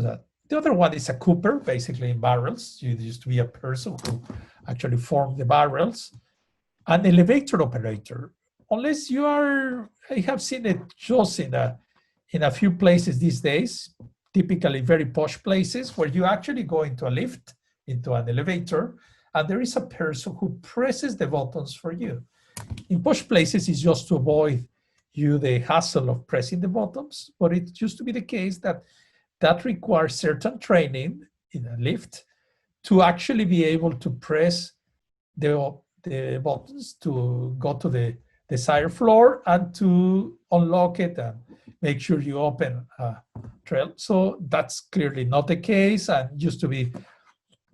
that. The other one is a cooper, basically in barrels. You used to be a person who actually formed the barrels. An elevator operator, unless you are, I have seen it just in a few places these days, typically very posh places where you actually go into a lift, into an elevator, and there is a person who presses the buttons for you. In posh places, it's just to avoid you the hassle of pressing the buttons, but it used to be the case that requires certain training in a lift to actually be able to press the buttons to go to the desired floor and to unlock it and make sure you open a trail. So that's clearly not the case, and used to be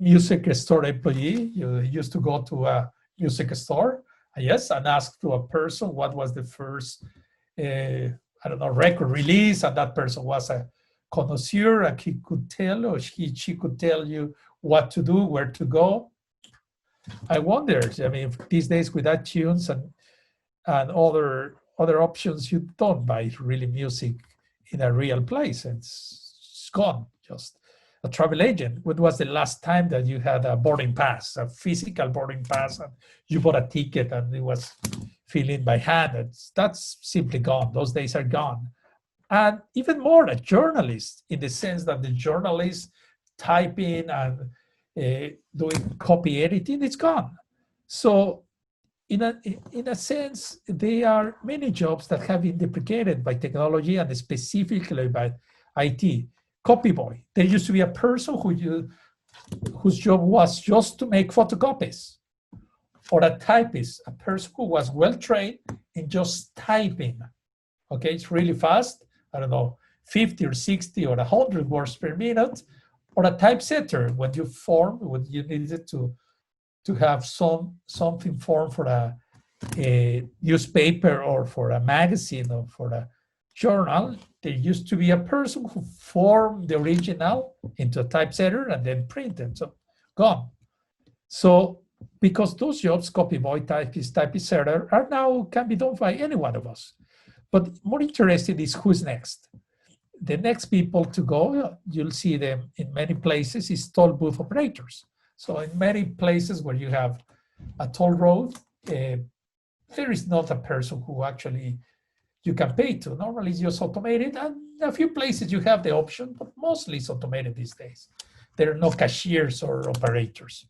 music store employee. You used to go to a music store, yes, and ask to a person what was the first, record release, and that person was a connoisseur, and he could tell, or she could tell you what to do, where to go. I wonder, I mean, these days with iTunes and other options, you don't buy really music in a real place. It's gone. Just a travel agent. When was the last time that you had a boarding pass, a physical boarding pass, and you bought a ticket and it was filled in by hand? That's simply gone. Those days are gone. And even more, a journalist, in the sense that the journalist typing and doing copy editing, it's gone. So in a sense, there are many jobs that have been deprecated by technology and specifically by IT. Copy boy. There used to be a person whose job was just to make photocopies. Or a typist, a person who was well trained in just typing. Okay, it's really fast. I don't know, 50 or 60 or 100 words per minute, or a typesetter when you needed to have something formed for a newspaper or for a magazine or for a journal. There used to be a person who formed the original into a typesetter and then printed. So gone. So because those jobs, copy boy, typist, typesetter, can be done by any one of us. But more interesting is who's next. The next people to go, you'll see them in many places, is toll booth operators. So in many places where you have a toll road, there is not a person who actually you can pay to. Normally it's just automated, and In a few places you have the option, but mostly it's automated these days. There are no cashiers or operators.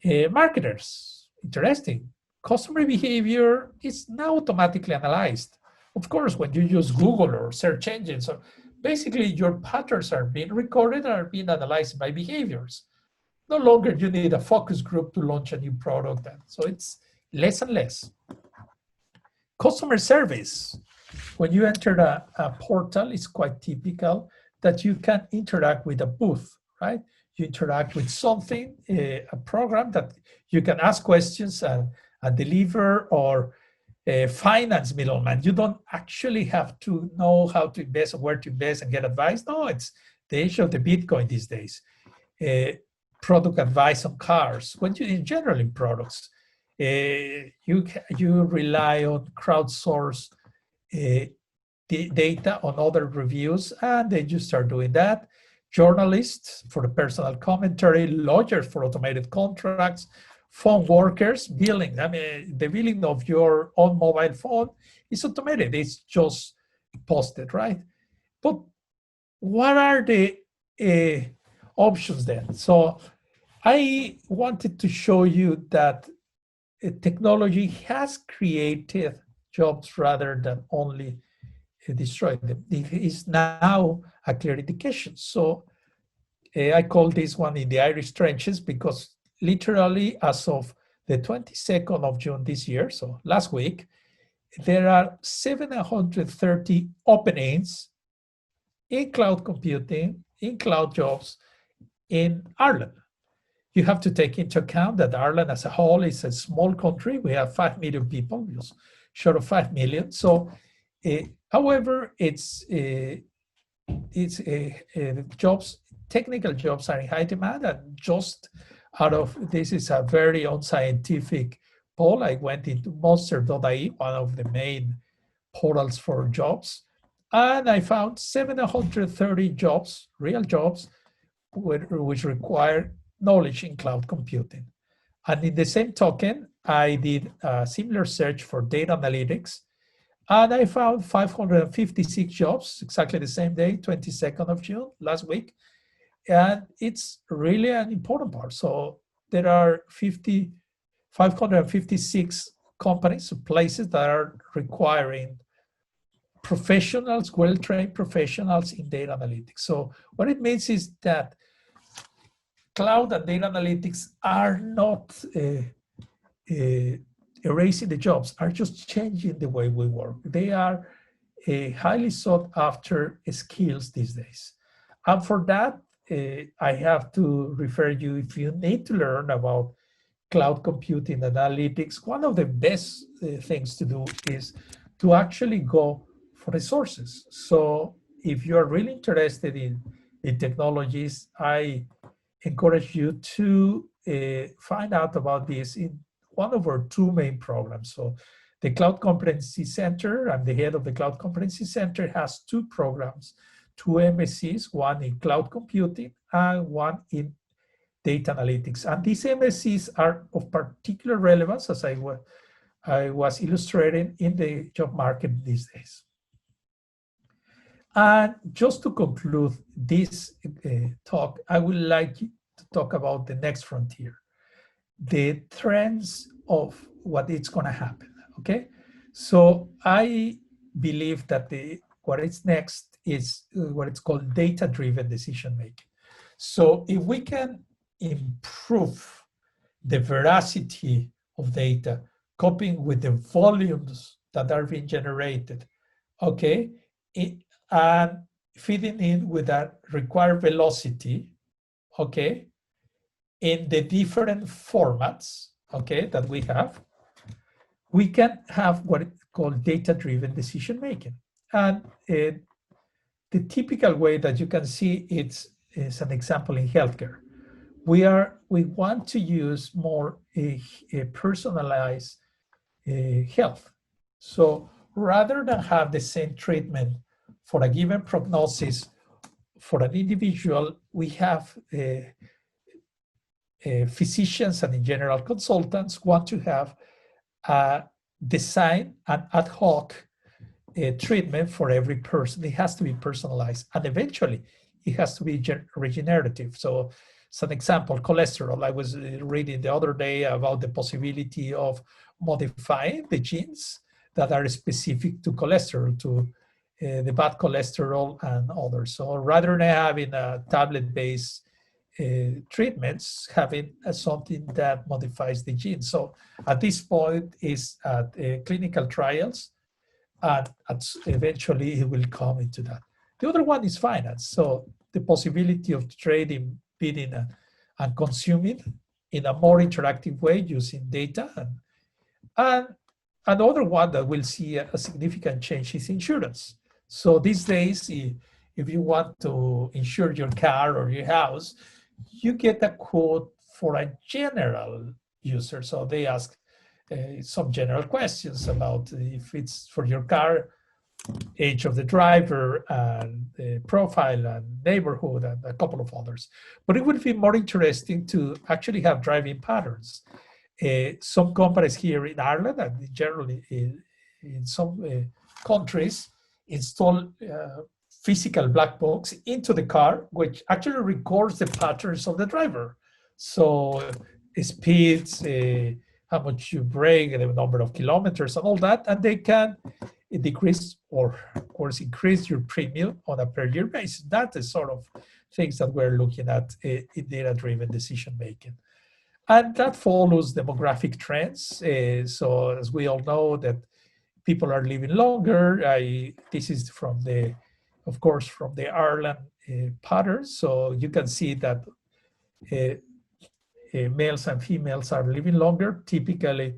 Marketers, interesting. Customer behavior is now automatically analyzed. Of course, when you use Google or search engines, so basically your patterns are being recorded and are being analyzed by behaviors. No longer you need a focus group to launch a new product. And so it's less and less. Customer service. When you enter a portal, it's quite typical that you can interact with a booth, right? You interact with something, a program that you can ask questions and deliver, or a finance middleman. You don't actually have to know how to invest or where to invest and get advice. No, it's the age of the Bitcoin these days. Product advice on cars. When you, in general in products, you rely on crowdsourced data on other reviews, and then you start doing that. Journalists for the personal commentary, lawyers for automated contracts, phone workers, billing. I mean, the billing of your own mobile phone is automated. It's just posted, right? But what are the options then? So I wanted to show you that technology has created jobs rather than only destroyed them. It is now a clear indication. So I call this one in the Irish trenches because literally as of the 22nd of June this year, so last week, there are 730 openings in cloud computing, in cloud jobs in Ireland. You have to take into account that Ireland as a whole is a small country. We have 5 million people, just short of 5 million. So, however, jobs, technical jobs are in high demand, and just out of this is a very unscientific poll. I went into monster.ie, one of the main portals for jobs, and I found 730 jobs, real jobs, which require knowledge in cloud computing. And in the same token, I did a similar search for data analytics, and I found 556 jobs, exactly the same day, 22nd of June, last week. And it's really an important part. So there are 556 companies, places that are requiring professionals, well-trained professionals in data analytics. So what it means is that cloud and data analytics are not erasing the jobs, are just changing the way we work. They are highly sought after skills these days. And for that, I have to refer you, if you need to learn about cloud computing and analytics, one of the best things to do is to actually go for resources. So if you're really interested in technologies, I encourage you to find out about this in one of our 2 main programs. So the Cloud Competency Center, I'm the head of the Cloud Competency Center, has 2 programs, 2 MSCs, one in cloud computing and one in data analytics. And these MSCs are of particular relevance, as I was illustrating, in the job market these days. And just to conclude this talk, I would like to talk about the next frontier, the trends of what is going to happen, okay? So I believe that what is next is what it's called data-driven decision-making. So if we can improve the veracity of data, coping with the volumes that are being generated, okay, and feeding in with that required velocity, okay, in the different formats, okay, that we have, we can have what is called data-driven decision-making. And the typical way that you can see is an example in healthcare. We want to use more a personalized health. So rather than have the same treatment for a given prognosis for an individual, we have physicians and in general consultants want to have design an ad hoc treatment for every person. It has to be personalized, and eventually it has to be regenerative. So as an example, cholesterol. I was reading the other day about the possibility of modifying the genes that are specific to cholesterol, to the bad cholesterol and others. So rather than having a tablet-based treatments, having something that modifies the gene. So at this point is at clinical trials, and eventually it will come into that. The other one is finance. So the possibility of trading, bidding, and consuming in a more interactive way using data. And another one that will see a significant change is insurance. So these days, if you want to insure your car or your house, you get a quote for a general user. So they ask some general questions about if it's for your car, age of the driver, and the profile and neighborhood, and a couple of others. But it would be more interesting to actually have driving patterns. Some companies here in Ireland, and generally in some countries, install physical black box into the car, which actually records the patterns of the driver. So speeds, how much you brake, the number of kilometers, and all that, and they can decrease or, of course, increase your premium on a per year basis. That is sort of things that we're looking at in data-driven decision making. And that follows demographic trends. So as we all know that people are living longer. This is from the, of course, from the Ireland patterns. So you can see that males and females are living longer. Typically,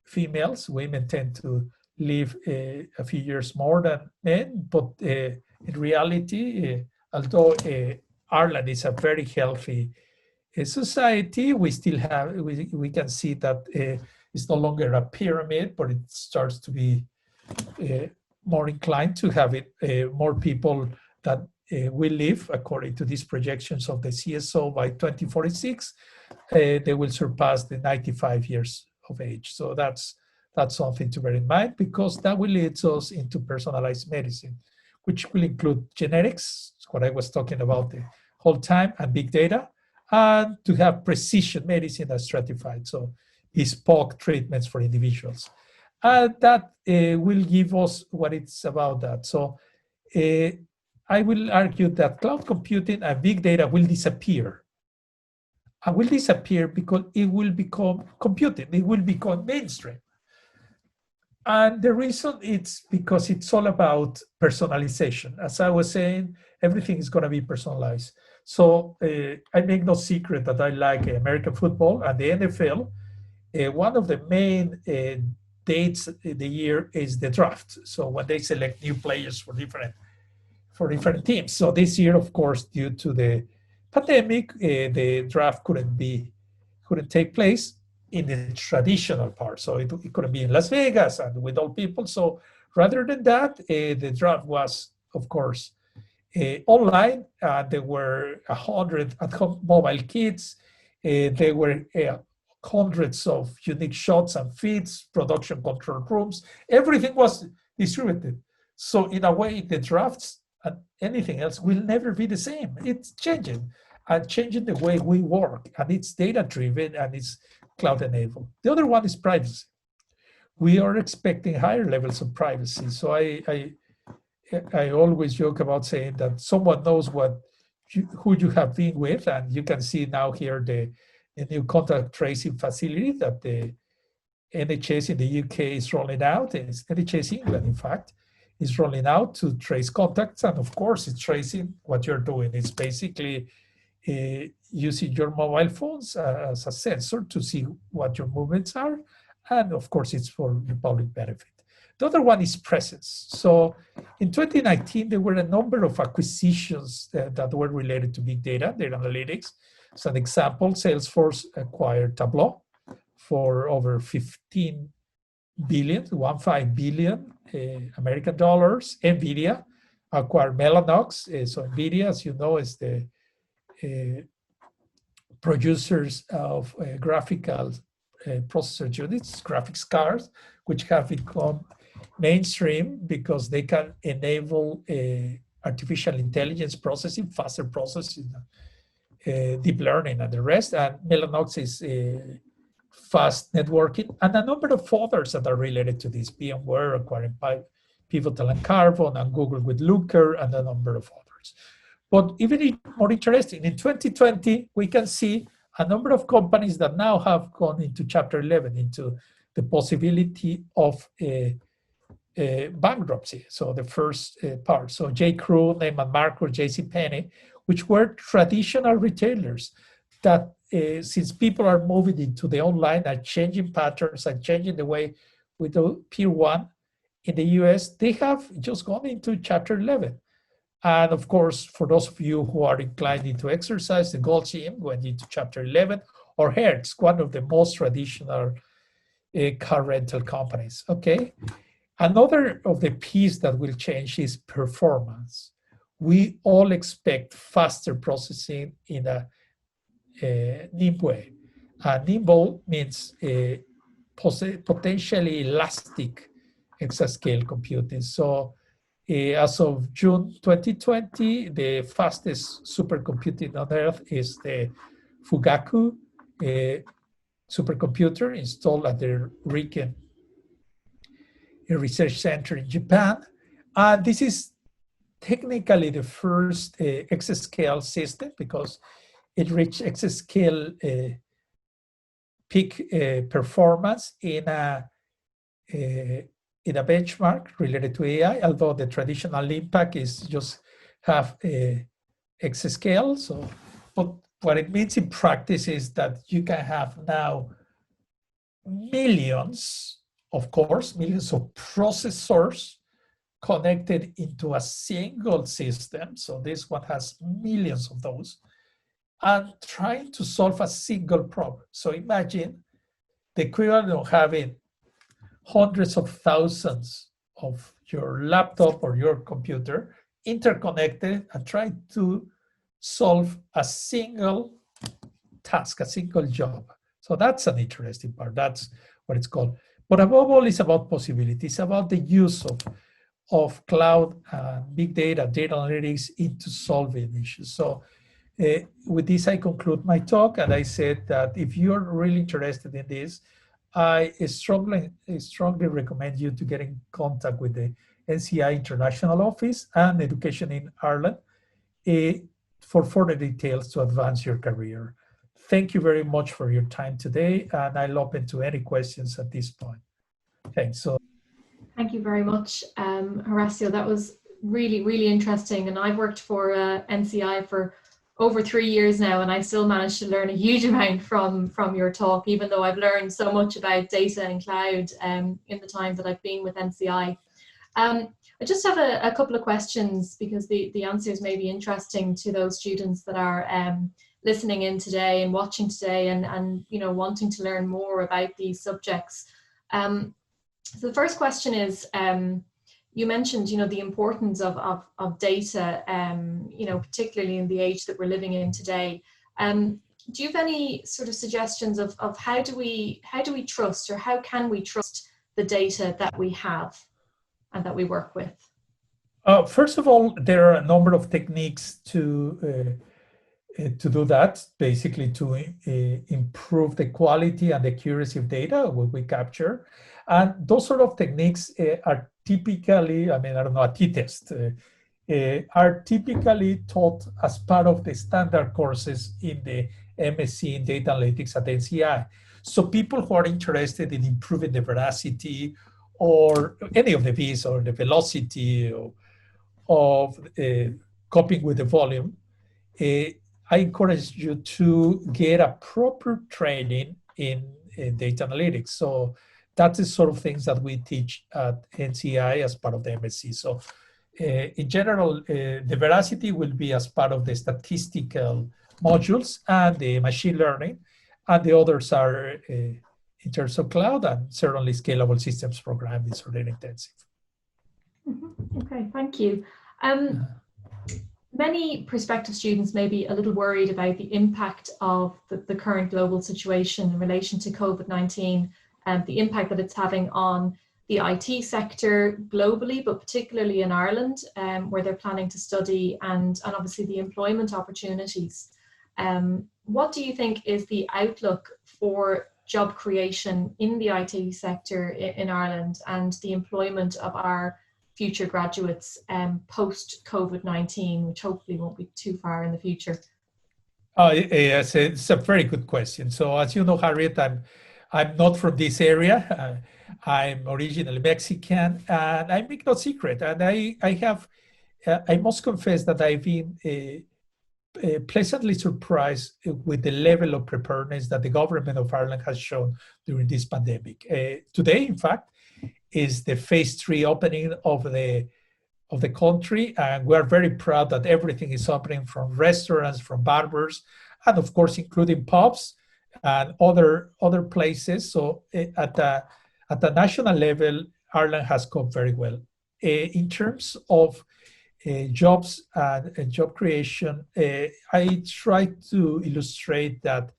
females, women tend to live a few years more than men, but in reality, although Ireland is a very healthy society, we still have, we can see that it's no longer a pyramid, but it starts to be more inclined to have it, more people that will live, according to these projections of the CSO, by 2046, they will surpass the 95 years of age. So that's something to bear in mind, because that will lead us into personalized medicine, which will include genetics, what I was talking about the whole time, and big data, and to have precision medicine that's stratified, so bespoke treatments for individuals. And that will give us what it's about that. So I will argue that cloud computing and big data will disappear. And will disappear because it will become computing, it will become mainstream. And the reason it's because it's all about personalization. As I was saying, everything is going to be personalized. So I make no secret that I like American football and the NFL. One of the main dates in the year is the draft. So when they select new players for different teams. So this year, of course, due to the pandemic, the draft couldn't take place in the traditional part. So it couldn't be in Las Vegas and with all people. So rather than that, the draft was, of course, online. There were 100 at-home mobile kits. There were hundreds of unique shots and feeds, production control rooms. Everything was distributed. So in a way, the drafts and anything else will never be the same. It's changing and changing the way we work. And it's data-driven and it's cloud-enabled. The other one is privacy. We are expecting higher levels of privacy. So I always joke about saying that someone knows who you have been with, and you can see now here the new contact tracing facility that the NHS in the UK is rolling out. It's NHS England, in fact, is rolling out to trace contacts, and of course, it's tracing what you're doing. It's basically using your mobile phones as a sensor to see what your movements are, and of course, it's for the public benefit. The other one is presence. So in 2019, there were a number of acquisitions that were related to big data analytics. As an example, Salesforce acquired Tableau for over 15 billion American dollars. NVIDIA acquired Mellanox. So NVIDIA, as you know, is the producers of graphical processor units, graphics cards, which have become mainstream because they can enable artificial intelligence processing, faster processing, deep learning and the rest. And Mellanox is fast networking, and a number of others that are related to this, VMware acquiring Pivotal and Carbon, and Google with Looker, and a number of others. But even more interesting, in 2020, we can see a number of companies that now have gone into Chapter 11, into the possibility of bankruptcy. So the first part. So J. Crew, Neiman Marcus, JCPenney, which were traditional retailers that since people are moving into the online and changing patterns and changing the way we do Tier 1 in the US, they have just gone into Chapter 11. And of course, for those of you who are inclined into exercise, the Gold Gym went into Chapter 11, or Hertz, one of the most traditional car rental companies. Okay. Another of the piece that will change is performance. We all expect faster processing in a nimble way. Nimble means potentially elastic exascale computing. So as of June 2020, the fastest supercomputing on Earth is the Fugaku supercomputer installed at the Riken Research Center in Japan. And this is technically the first exascale system because it reached exascale peak performance in a benchmark related to AI, although the traditional impact is just have a exascale. So, but what it means in practice is that you can have now millions of processors connected into a single system. So this one has millions of those, and trying to solve a single problem. So imagine the equivalent of having hundreds of thousands of your laptop or your computer interconnected and trying to solve a single task, a single job. So that's an interesting part. That's what it's called. But above all, it's about possibilities, about the use of cloud and big data, data analytics into solving issues. So with this, I conclude my talk. And I said that if you're really interested in this, I strongly recommend you to get in contact with the NCI International Office and Education in Ireland for further details to advance your career. Thank you very much for your time today, and I'll open to any questions at this point. Thanks. So, thank you very much, Horacio. That was really, really interesting. And I've worked for NCI for over 3 years now, and I still managed to learn a huge amount from your talk, even though I've learned so much about data and cloud in the time that I've been with NCI. I just have a couple of questions because the answers may be interesting to those students that are listening in today and watching today and you know, wanting to learn more about these subjects. So the first question is, you mentioned, you know, the importance of data, you know, particularly in the age that we're living in today. Do you have any sort of suggestions of how do we trust, or how can we trust the data that we have and that we work with? First of all, there are a number of techniques to do that, basically to improve the quality and the accuracy of data, what we capture. And those sort of techniques are typically, I mean, I don't know, a t-test, are typically taught as part of the standard courses in the MSc in Data Analytics at NCI. So people who are interested in improving the veracity or any of the V's or the velocity of coping with the volume, I encourage you to get a proper training in data analytics. So that's the sort of things that we teach at NCI as part of the MSc. So in general, the veracity will be as part of the statistical modules and the machine learning, and the others are in terms of cloud and certainly scalable systems programming is really intensive. Mm-hmm. Okay, thank you. Many prospective students may be a little worried about the impact of the current global situation in relation to COVID-19 and the impact that it's having on the IT sector globally, but particularly in Ireland, where they're planning to study, and obviously the employment opportunities. What do you think is the outlook for job creation in the IT sector in Ireland and the employment of our future graduates post-COVID-19, which hopefully won't be too far in the future? Yes, it's a very good question. So as you know, Harriet, I'm not from this area. I'm originally Mexican, and I make no secret. And I must confess that I've been pleasantly surprised with the level of preparedness that the government of Ireland has shown during this pandemic. Today, in fact, is the phase 3 opening of the country, and we're very proud that everything is opening, from restaurants, from barbers, and of course, including pubs and other places. So at the national level, Ireland has come very well. In terms of jobs and job creation, I try to illustrate that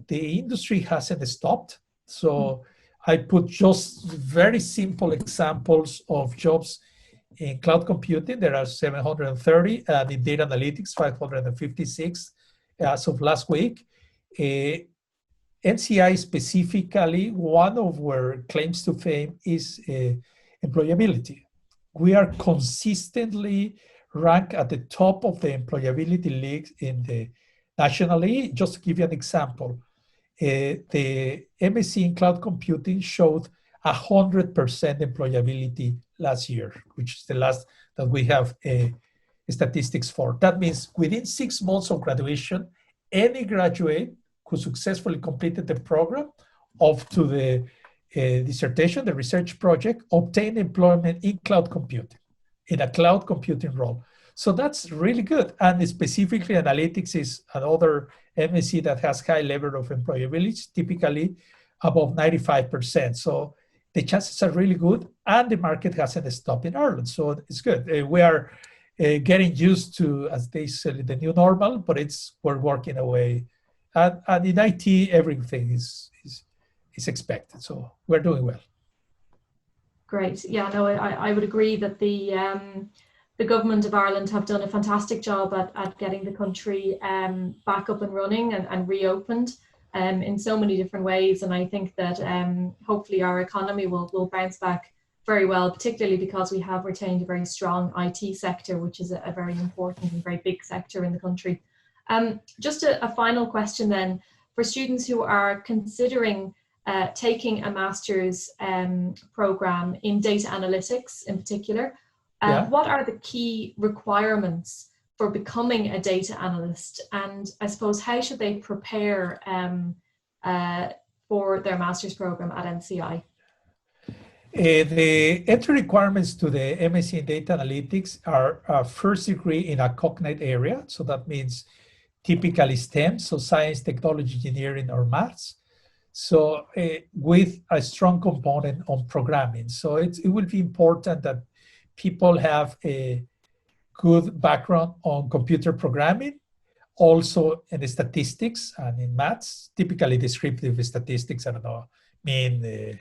the industry hasn't stopped. So I put just very simple examples of jobs. In cloud computing, there are 730, and in data analytics, 556 as of last week. NCI specifically, one of our claims to fame is employability. We are consistently ranked at the top of the employability leagues in the nationally. Just to give you an example, the MSc in cloud computing showed 100% employability last year, which is the last that we have statistics for. That means within 6 months of graduation, any graduate who successfully completed the program up to the dissertation, the research project, obtained employment in cloud computing, in a cloud computing role. So that's really good. And specifically, analytics is another MSc that has high level of employability, typically above 95%. So the chances are really good, and the market hasn't stopped in Ireland. So it's good. We are getting used to, as they say, the new normal, but we're working away. And in IT, everything is expected. So we're doing well. Great. Yeah, no, I would agree that the government of Ireland have done a fantastic job at getting the country back up and running and reopened in so many different ways. And I think that hopefully our economy will bounce back very well, particularly because we have retained a very strong IT sector, which is a very important and very big sector in the country. Just a final question then, for students who are considering taking a master's program in data analytics in particular, what are the key requirements for becoming a data analyst? And I suppose, how should they prepare for their master's program at NCI? The entry requirements to the MSc in data analytics are a first degree in a cognate area. So that means typically STEM, so science, technology, engineering, or maths. So with a strong component on programming. So it will be important that people have a good background on computer programming, also in the statistics and in maths, typically descriptive statistics, I don't know, mean, the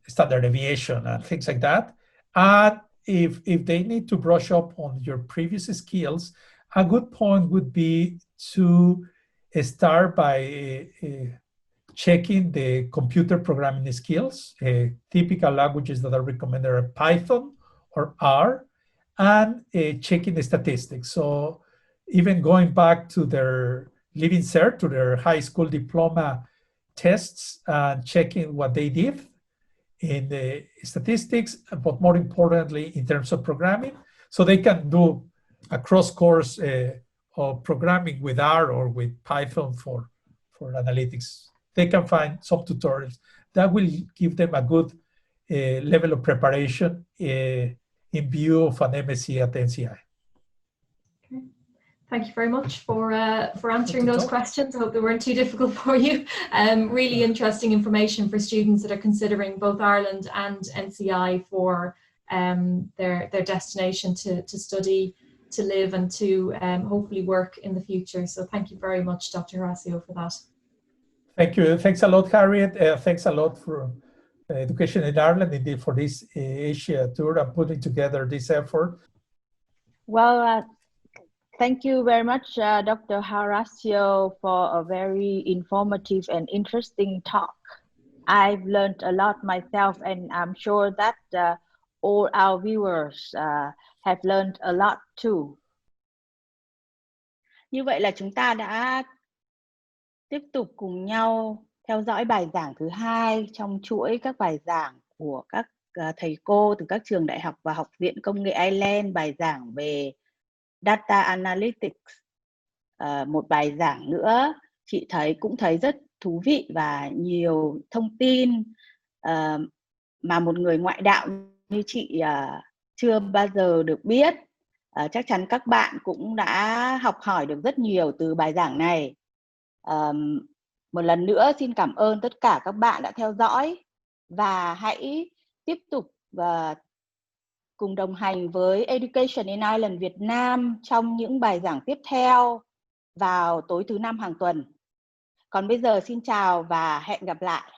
standard deviation and things like that. And if they need to brush up on your previous skills, a good point would be to start by checking the computer programming skills. Typical languages that are recommended are Python or R, and checking the statistics. So even going back to their Living Cert, to their high school diploma tests, and checking what they did in the statistics, but more importantly, in terms of programming, so they can do a cross course of programming with R or with Python for analytics. They can find some tutorials that will give them a good level of preparation in view of an MSc at NCI. Okay. Thank you very much for answering those questions. I hope they weren't too difficult for you. Really interesting information for students that are considering both Ireland and NCI for their destination to study, to live, and to hopefully work in the future. So thank you very much, Dr. Horacio, for that. Thank you. Thanks a lot, Harriet. Thanks a lot for education in Ireland indeed for this Asia tour and putting together this effort. Well, thank you very much, Dr. Horacio, for a very informative and interesting talk. I've learned a lot myself, and I'm sure that all our viewers have learned a lot too. Như vậy là chúng ta đã tiếp tục cùng nhau theo dõi bài giảng thứ 2 trong chuỗi các bài giảng của các thầy cô từ các trường đại học và Học viện Công nghệ Ireland, bài giảng về Data Analytics. Một bài giảng nữa chị cũng thấy rất thú vị và nhiều thông tin mà một người ngoại đạo như chị chưa bao giờ được biết. Chắc chắn các bạn cũng đã học hỏi được rất nhiều từ bài giảng này. Một lần nữa xin cảm ơn tất cả các bạn đã theo dõi và hãy tiếp tục cùng đồng hành với Education in Ireland Việt Nam trong những bài giảng tiếp theo vào tối thứ 5 hàng tuần. Còn bây giờ xin chào và hẹn gặp lại.